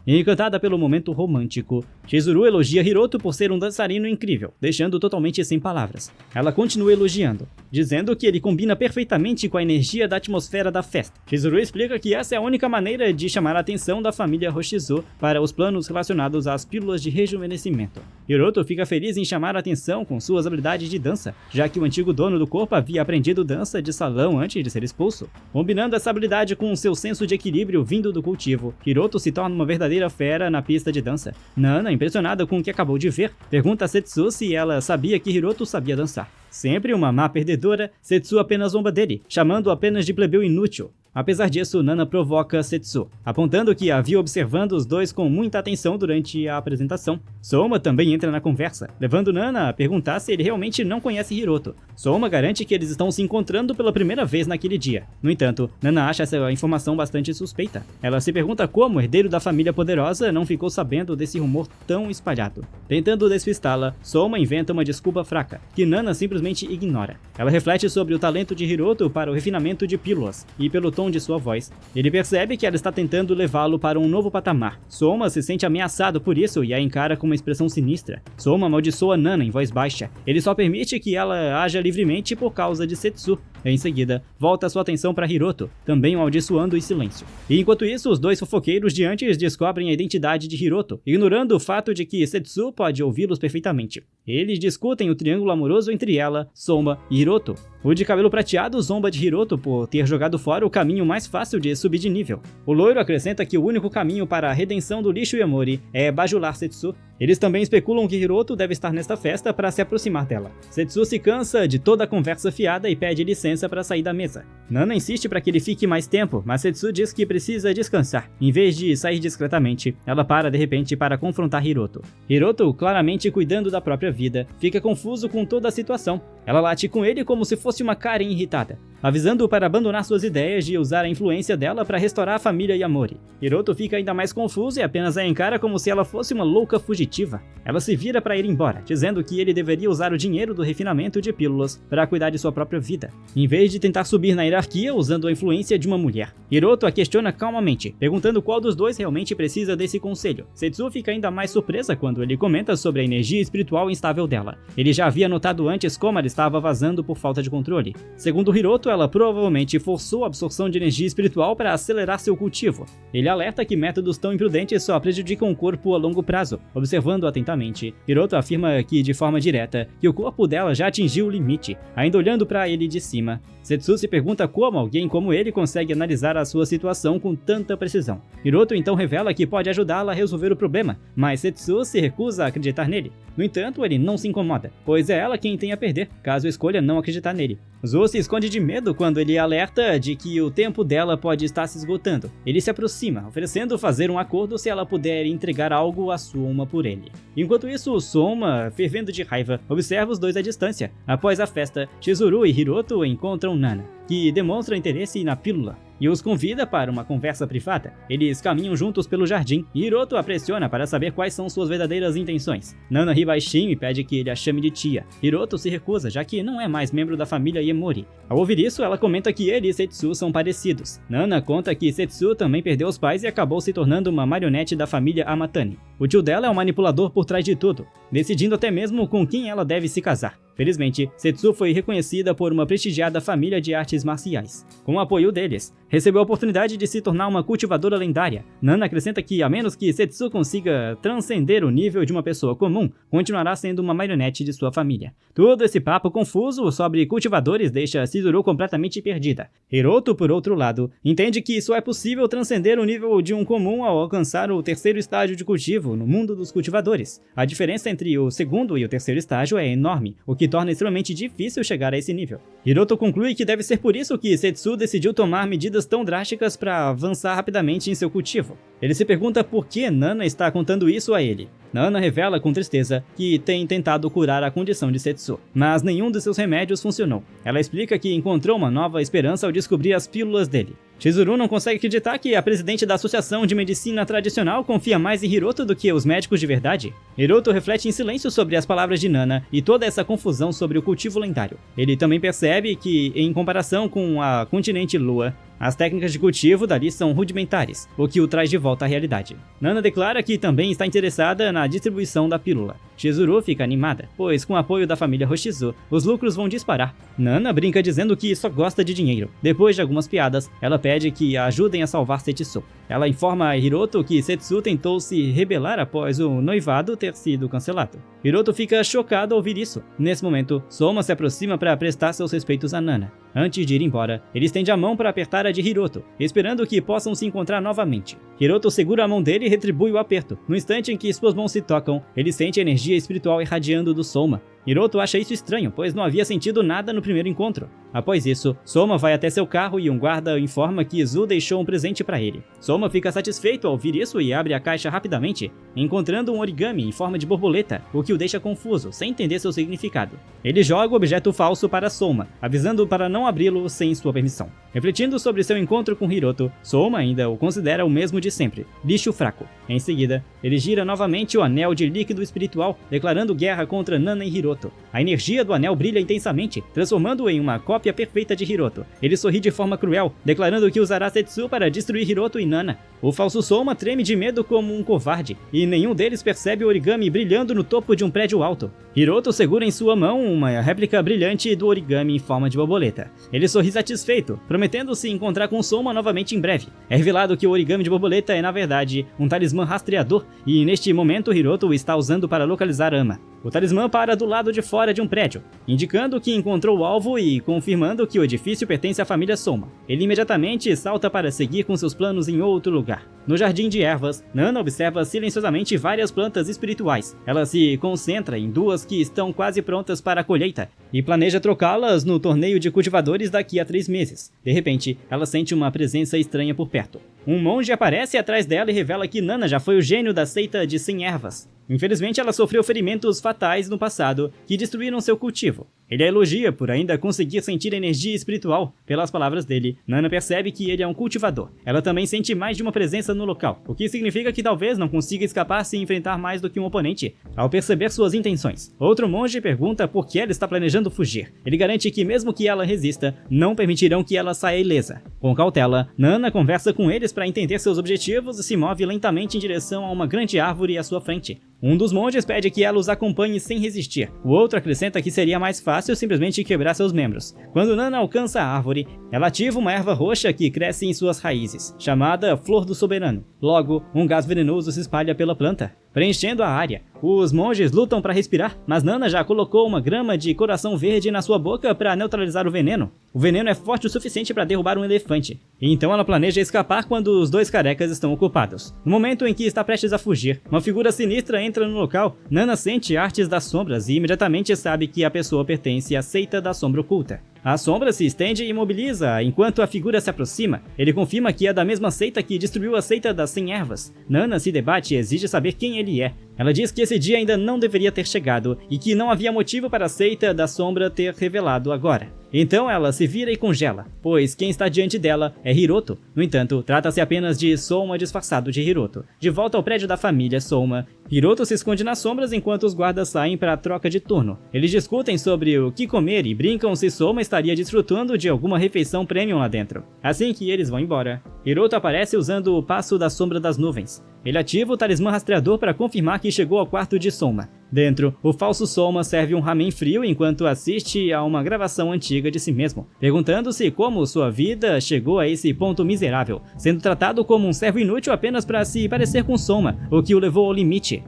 Encantada pelo momento romântico, Chizuru elogia Hiroto por ser um dançarino incrível, deixando totalmente sem palavras. Ela continua elogiando, dizendo que ele combina perfeitamente com a energia da atmosfera da festa. Chizuru explica que essa é a única maneira de chamar a atenção da família Hoshizo para os planos relacionados às pílulas de rejuvenescimento. Hiroto fica feliz em chamar a atenção com suas habilidades de dança, já que o antigo dono do corpo havia aprendido dança de salão antes de ser expulso. Combinando essa habilidade com seu senso de equilíbrio vindo do cultivo, Hiroto se torna uma verdadeira fera na pista de dança. Nana, impressionada com o que acabou de ver, pergunta a Setsu se ela sabia que Hiroto sabia dançar. Sempre uma má perdedora, Setsu apenas zomba dele, chamando-o apenas de plebeu inútil. Apesar disso, Nana provoca Setsu, apontando que havia observando os dois com muita atenção durante a apresentação. Soma também entra na conversa, levando Nana a perguntar se ele realmente não conhece Hiroto. Soma garante que eles estão se encontrando pela primeira vez naquele dia. No entanto, Nana acha essa informação bastante suspeita. Ela se pergunta como o herdeiro da família poderosa não ficou sabendo desse rumor tão espalhado. Tentando despistá-la, Soma inventa uma desculpa fraca, que Nana simplesmente ignora. Ela reflete sobre o talento de Hiroto para o refinamento de pílulas, e pelo tom de sua voz, ele percebe que ela está tentando levá-lo para um novo patamar. Soma se sente ameaçado por isso e a encara com uma expressão sinistra. Soma amaldiçoa Nana em voz baixa. Ele só permite que ela haja livremente por causa de Setsu. Em seguida, volta sua atenção para Hiroto, também o amaldiçoando em silêncio. E enquanto isso, os dois fofoqueiros de antes descobrem a identidade de Hiroto, ignorando o fato de que Setsu pode ouvi-los perfeitamente. Eles discutem o triângulo amoroso entre ela, Soma e Hiroto. O de cabelo prateado zomba de Hiroto por ter jogado fora o caminho mais fácil de subir de nível. O loiro acrescenta que o único caminho para a redenção do lixo Yamori é bajular Setsu. Eles também especulam que Hiroto deve estar nesta festa para se aproximar dela. Setsu se cansa de toda a conversa fiada e pede licença para sair da mesa. Nana insiste para que ele fique mais tempo, mas Setsu diz que precisa descansar. Em vez de sair discretamente, ela para de repente para confrontar Hiroto. Hiroto, claramente cuidando da própria vida, fica confuso com toda a situação. Ela late com ele como se fosse uma Karen irritada, avisando-o para abandonar suas ideias de usar a influência dela para restaurar a família Yamori. Hiroto fica ainda mais confuso e apenas a encara como se ela fosse uma louca fugitiva. Ela se vira para ir embora, dizendo que ele deveria usar o dinheiro do refinamento de pílulas para cuidar de sua própria vida, em vez de tentar subir na hierarquia usando a influência de uma mulher. Hiroto a questiona calmamente, perguntando qual dos dois realmente precisa desse conselho. Setsu fica ainda mais surpresa quando ele comenta sobre a energia espiritual instável dela. Ele já havia notado antes como ela estava vazando por falta de controle. Segundo Hiroto, ela provavelmente forçou a absorção de energia espiritual para acelerar seu cultivo. Ele alerta que métodos tão imprudentes só prejudicam o corpo a longo prazo. Observando atentamente, Hiroto afirma que, de forma direta, que o corpo dela já atingiu o limite. Ainda olhando para ele de cima, Setsu se pergunta como alguém como ele consegue analisar a sua situação com tanta precisão. Hiroto então revela que pode ajudá-la a resolver o problema, mas Setsu se recusa a acreditar nele. No entanto, ele não se incomoda, pois é ela quem tem a perder, caso escolha não acreditar nele. Zou se esconde de medo quando ele alerta de que o tempo dela pode estar se esgotando. Ele se aproxima, oferecendo fazer um acordo se ela puder entregar algo à Soma por ele. Enquanto isso, Soma, fervendo de raiva, observa os dois à distância. Após a festa, Chizuru e Hiroto encontram Nana, que demonstra interesse na pílula. e os convida para uma conversa privada. Eles caminham juntos pelo jardim e Hiroto a pressiona para saber quais são suas verdadeiras intenções. Nana ri baixinho e pede que ele a chame de tia. Hiroto se recusa, já que não é mais membro da família Iemori. Ao ouvir isso, ela comenta que ele e Setsu são parecidos. Nana conta que Setsu também perdeu os pais e acabou se tornando uma marionete da família Amatani. O tio dela é um manipulador por trás de tudo, decidindo até mesmo com quem ela deve se casar. Felizmente, Setsu foi reconhecida por uma prestigiada família de artes marciais. Com o apoio deles, recebeu a oportunidade de se tornar uma cultivadora lendária. Nana acrescenta que, a menos que Setsu consiga transcender o nível de uma pessoa comum, continuará sendo uma marionete de sua família. Todo esse papo confuso sobre cultivadores deixa Chizuru completamente perdida. Hiroto, por outro lado, entende que só é possível transcender o nível de um comum ao alcançar o terceiro estágio de cultivo no mundo dos cultivadores. A diferença entre o segundo e o terceiro estágio é enorme, o que torna extremamente difícil chegar a esse nível. Hiroto conclui que deve ser por isso que Setsu decidiu tomar medidas tão drásticas para avançar rapidamente em seu cultivo. Ele se pergunta por que Nana está contando isso a ele. Nana revela com tristeza que tem tentado curar a condição de Setsu, mas nenhum de seus remédios funcionou. Ela explica que encontrou uma nova esperança ao descobrir as pílulas dele. Chizuru não consegue acreditar que a presidente da Associação de Medicina Tradicional confia mais em Hiroto do que os médicos de verdade. Hiroto reflete em silêncio sobre as palavras de Nana e toda essa confusão sobre o cultivo lendário. Ele também percebe que, em comparação com a continente Lua, as técnicas de cultivo dali são rudimentares, o que o traz de volta à realidade. Nana declara que também está interessada na distribuição da pílula. Chizuru fica animada, pois com o apoio da família Hoshizu, os lucros vão disparar. Nana brinca dizendo que só gosta de dinheiro. Depois de algumas piadas, ela pede que a ajudem a salvar Setsu. Ela informa a Hiroto que Setsu tentou se rebelar após o noivado ter sido cancelado. Hiroto fica chocado ao ouvir isso. Nesse momento, Soma se aproxima para prestar seus respeitos a Nana. Antes de ir embora, ele estende a mão para apertar a de Hiroto, esperando que possam se encontrar novamente. Hiroto segura a mão dele e retribui o aperto. No instante em que suas mãos se tocam, ele sente a energia espiritual irradiando do Soma. Hiroto acha isso estranho, pois não havia sentido nada no primeiro encontro. Após isso, Soma vai até seu carro e um guarda informa que Izu deixou um presente para ele. Soma fica satisfeito ao ouvir isso e abre a caixa rapidamente, encontrando um origami em forma de borboleta, o que o deixa confuso, sem entender seu significado. Ele joga o objeto falso para Soma, avisando para não abri-lo sem sua permissão. Refletindo sobre seu encontro com Hiroto, Soma ainda o considera o mesmo de sempre, lixo fraco. Em seguida, ele gira novamente o anel de líquido espiritual, declarando guerra contra Nana e Hiroto. A energia do anel brilha intensamente, transformando-o em uma cópia perfeita de Hiroto. Ele sorri de forma cruel, declarando que usará Setsu para destruir Hiroto e Nana. O falso Soma treme de medo como um covarde, e nenhum deles percebe o origami brilhando no topo de um prédio alto. Hiroto segura em sua mão uma réplica brilhante do origami em forma de borboleta. Ele sorri satisfeito, prometendo se encontrar com Soma novamente em breve. É revelado que o origami de borboleta é, na verdade, um talismã rastreador, e neste momento Hiroto o está usando para localizar Ama. O talismã para do lado de fora de um prédio, indicando que encontrou o alvo e confirmando que o edifício pertence à família Soma. Ele imediatamente salta para seguir com seus planos em outro lugar. No jardim de ervas, Nana observa silenciosamente várias plantas espirituais. Ela se concentra em duas que estão quase prontas para a colheita e planeja trocá-las no torneio de cultivadores daqui a 3 meses. De repente, ela sente uma presença estranha por perto. Um monge aparece atrás dela e revela que Nana já foi o gênio da seita de 100 ervas. Infelizmente, ela sofreu ferimentos fatais no passado que destruíram seu cultivo. Ele a elogia por ainda conseguir sentir energia espiritual. Pelas palavras dele, Nana percebe que ele é um cultivador. Ela também sente mais de uma presença no local, o que significa que talvez não consiga escapar se enfrentar mais do que um oponente, ao perceber suas intenções. Outro monge pergunta por que ela está planejando fugir. Ele garante que mesmo que ela resista, não permitirão que ela saia ilesa. Com cautela, Nana conversa com eles para entender seus objetivos e se move lentamente em direção a uma grande árvore à sua frente. Um dos monges pede que ela os acompanhe sem resistir. O outro acrescenta que seria mais fácil simplesmente quebrar seus membros. Quando Nana alcança a árvore, ela ativa uma erva roxa que cresce em suas raízes, chamada Flor do Soberano. Logo, um gás venenoso se espalha pela planta, preenchendo a área. Os monges lutam para respirar, mas Nana já colocou uma grama de coração verde na sua boca para neutralizar o veneno. O veneno é forte o suficiente para derrubar um elefante. Então ela planeja escapar quando os dois carecas estão ocupados. No momento em que está prestes a fugir, uma figura sinistra entra no local. Nana sente artes das sombras e imediatamente sabe que a pessoa pertence à seita da sombra oculta. A sombra se estende e imobiliza enquanto a figura se aproxima. Ele confirma que é da mesma seita que destruiu a seita das 100 ervas. Nana se debate e exige saber quem ele é. Ela diz que esse dia ainda não deveria ter chegado e que não havia motivo para a seita da sombra ter revelado agora. Então ela se vira e congela, pois quem está diante dela é Hiroto. No entanto, trata-se apenas de Souma disfarçado de Hiroto. De volta ao prédio da família Souma, Hiroto se esconde nas sombras enquanto os guardas saem para a troca de turno. Eles discutem sobre o que comer e brincam se Souma estaria desfrutando de alguma refeição premium lá dentro. Assim que eles vão embora, Hiroto aparece usando o passo da sombra das nuvens. Ele ativa o talismã rastreador para confirmar que chegou ao quarto de Souma. Dentro, o falso Souma serve um ramen frio enquanto assiste a uma gravação antiga de si mesmo, perguntando-se como sua vida chegou a esse ponto miserável, sendo tratado como um servo inútil apenas para se parecer com Souma, o que o levou ao limite.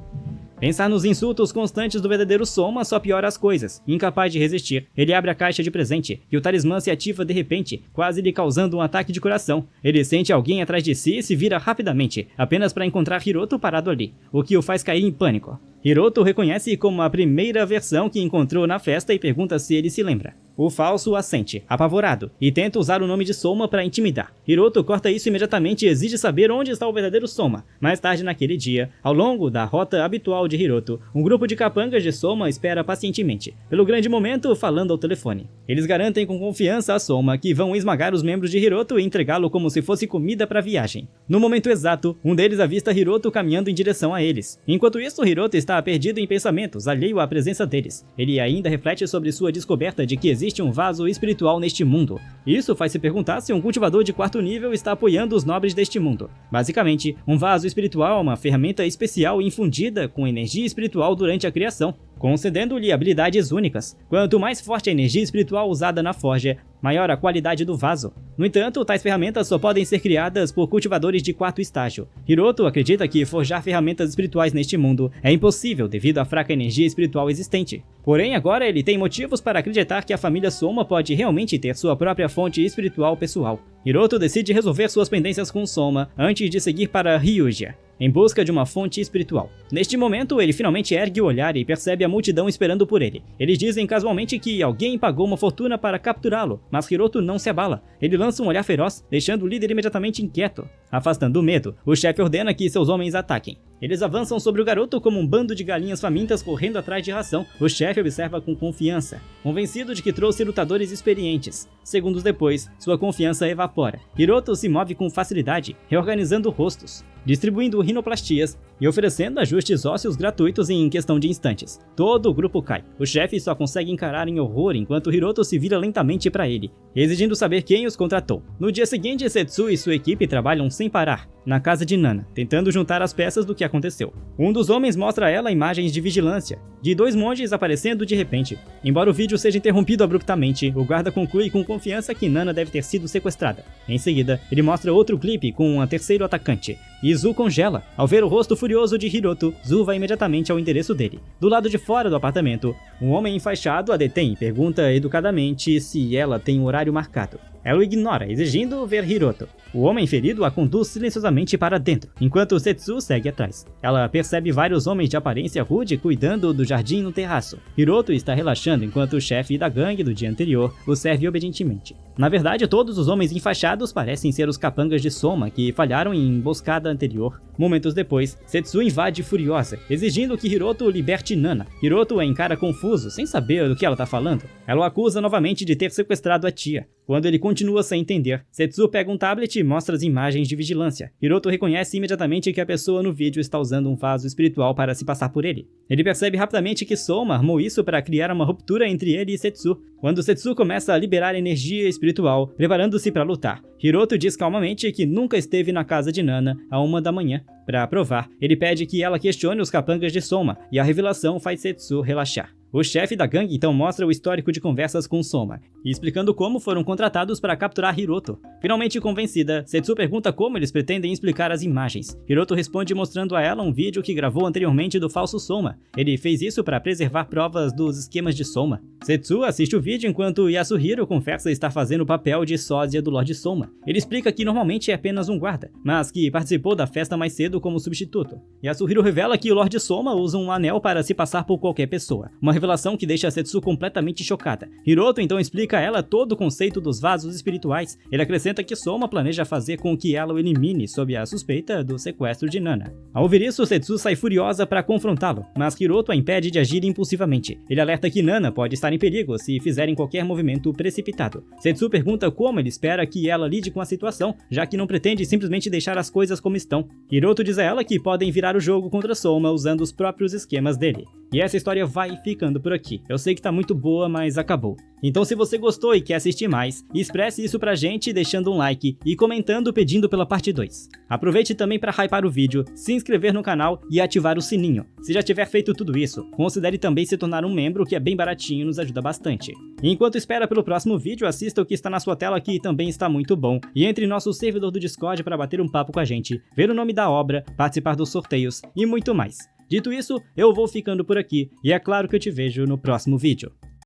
Pensar nos insultos constantes do verdadeiro Souma só piora as coisas. Incapaz de resistir, ele abre a caixa de presente e o talismã se ativa de repente, quase lhe causando um ataque de coração. Ele sente alguém atrás de si e se vira rapidamente, apenas para encontrar Hiroto parado ali, o que o faz cair em pânico. Hiroto o reconhece como a primeira versão que encontrou na festa e pergunta se ele se lembra. O falso assente, apavorado, e tenta usar o nome de Souma para intimidar. Hiroto corta isso imediatamente e exige saber onde está o verdadeiro Souma. Mais tarde naquele dia, ao longo da rota habitual de Hiroto, um grupo de capangas de Souma espera pacientemente, pelo grande momento falando ao telefone. Eles garantem com confiança a Souma que vão esmagar os membros de Hiroto e entregá-lo como se fosse comida para a viagem. No momento exato, um deles avista Hiroto caminhando em direção a eles. Enquanto isso, Hiroto está perdido em pensamentos, alheio à presença deles. Ele ainda reflete sobre sua descoberta de que existe um vaso espiritual neste mundo. Isso faz se perguntar se um cultivador de quarto nível está apoiando os nobres deste mundo. Basicamente, um vaso espiritual é uma ferramenta especial infundida com energia espiritual durante a criação, concedendo-lhe habilidades únicas. Quanto mais forte a energia espiritual usada na forja, maior a qualidade do vaso. No entanto, tais ferramentas só podem ser criadas por cultivadores de quarto estágio. Hiroto acredita que forjar ferramentas espirituais neste mundo é impossível devido à fraca energia espiritual existente. Porém, agora ele tem motivos para acreditar que a família Souma pode realmente ter sua própria fonte espiritual pessoal. Hiroto decide resolver suas pendências com Souma antes de seguir para Ryuja, em busca de uma fonte espiritual. Neste momento, ele finalmente ergue o olhar e percebe a multidão esperando por ele. Eles dizem casualmente que alguém pagou uma fortuna para capturá-lo, mas Hiroto não se abala. Ele lança um olhar feroz, deixando o líder imediatamente inquieto. Afastando o medo, o chefe ordena que seus homens ataquem. Eles avançam sobre o garoto como um bando de galinhas famintas correndo atrás de ração. O chefe observa com confiança, convencido de que trouxe lutadores experientes. Segundos depois, sua confiança evapora. Hiroto se move com facilidade, reorganizando rostos, distribuindo rinoplastias e oferecendo ajustes ósseos gratuitos em questão de instantes. Todo o grupo cai. O chefe só consegue encarar em horror enquanto Hiroto se vira lentamente para ele, exigindo saber quem os contratou. No dia seguinte, Setsu e sua equipe trabalham sem parar na casa de Nana, tentando juntar as peças do que aconteceu. Um dos homens mostra a ela imagens de vigilância, de dois monges aparecendo de repente. Embora o vídeo seja interrompido abruptamente, o guarda conclui com confiança que Nana deve ter sido sequestrada. Em seguida, ele mostra outro clipe com um terceiro atacante, e Zu congela. Ao ver o rosto furioso de Hiroto, Zu vai imediatamente ao endereço dele. Do lado de fora do apartamento, um homem enfaixado a detém e pergunta educadamente se ela tem um horário marcado. Ela o ignora, exigindo ver Hiroto. O homem ferido a conduz silenciosamente para dentro, enquanto Setsu segue atrás. Ela percebe vários homens de aparência rude cuidando do jardim no terraço. Hiroto está relaxando enquanto o chefe da gangue do dia anterior o serve obedientemente. Na verdade, todos os homens enfaixados parecem ser os capangas de Souma que falharam em emboscada anterior. Momentos depois, Setsu invade furiosa, exigindo que Hiroto liberte Nana. Hiroto a encara confuso, sem saber do que ela está falando. Ela o acusa novamente de ter sequestrado a tia. Quando ele continua sem entender, Setsu pega um tablet e mostra as imagens de vigilância. Hiroto reconhece imediatamente que a pessoa no vídeo está usando um vaso espiritual para se passar por ele. Ele percebe rapidamente que Souma armou isso para criar uma ruptura entre ele e Setsu. Quando Setsu começa a liberar energia espiritual, preparando-se para lutar, Hiroto diz calmamente que nunca esteve na casa de Nana à 1 da manhã. Para provar, ele pede que ela questione os capangas de Souma, e a revelação faz Setsu relaxar. O chefe da gangue então mostra o histórico de conversas com Souma, explicando como foram contratados para capturar Hiroto. Finalmente convencida, Setsu pergunta como eles pretendem explicar as imagens. Hiroto responde mostrando a ela um vídeo que gravou anteriormente do falso Souma. Ele fez isso para preservar provas dos esquemas de Souma. Setsu assiste o vídeo enquanto Yasuhiro confessa estar fazendo o papel de sósia do Lord Soma. Ele explica que normalmente é apenas um guarda, mas que participou da festa mais cedo como substituto. Yasuhiro revela que o Lord Soma usa um anel para se passar por qualquer pessoa, uma revelação que deixa Setsu completamente chocada. Hiroto então explica a ela todo o conceito dos vasos espirituais. Ele acrescenta que Soma planeja fazer com que ela o elimine sob a suspeita do sequestro de Nana. Ao ouvir isso, Setsu sai furiosa para confrontá-lo, mas Hiroto a impede de agir impulsivamente. Ele alerta que Nana pode estar em perigo se fizerem qualquer movimento precipitado. Setsu pergunta como ele espera que ela lide com a situação, já que não pretende simplesmente deixar as coisas como estão. Hiroto diz a ela que podem virar o jogo contra Soma usando os próprios esquemas dele. E essa história vai ficando por aqui. Eu sei que tá muito boa, mas acabou. Então se você gostou e quer assistir mais, expresse isso pra gente deixando um like e comentando pedindo pela parte 2. Aproveite também para hypar o vídeo, se inscrever no canal e ativar o sininho. Se já tiver feito tudo isso, considere também se tornar um membro, que é bem baratinho e nos ajuda bastante. Enquanto espera pelo próximo vídeo, assista o que está na sua tela, que também está muito bom, e entre em nosso servidor do Discord para bater um papo com a gente, ver o nome da obra, participar dos sorteios e muito mais. Dito isso, eu vou ficando por aqui, e é claro que eu te vejo no próximo vídeo.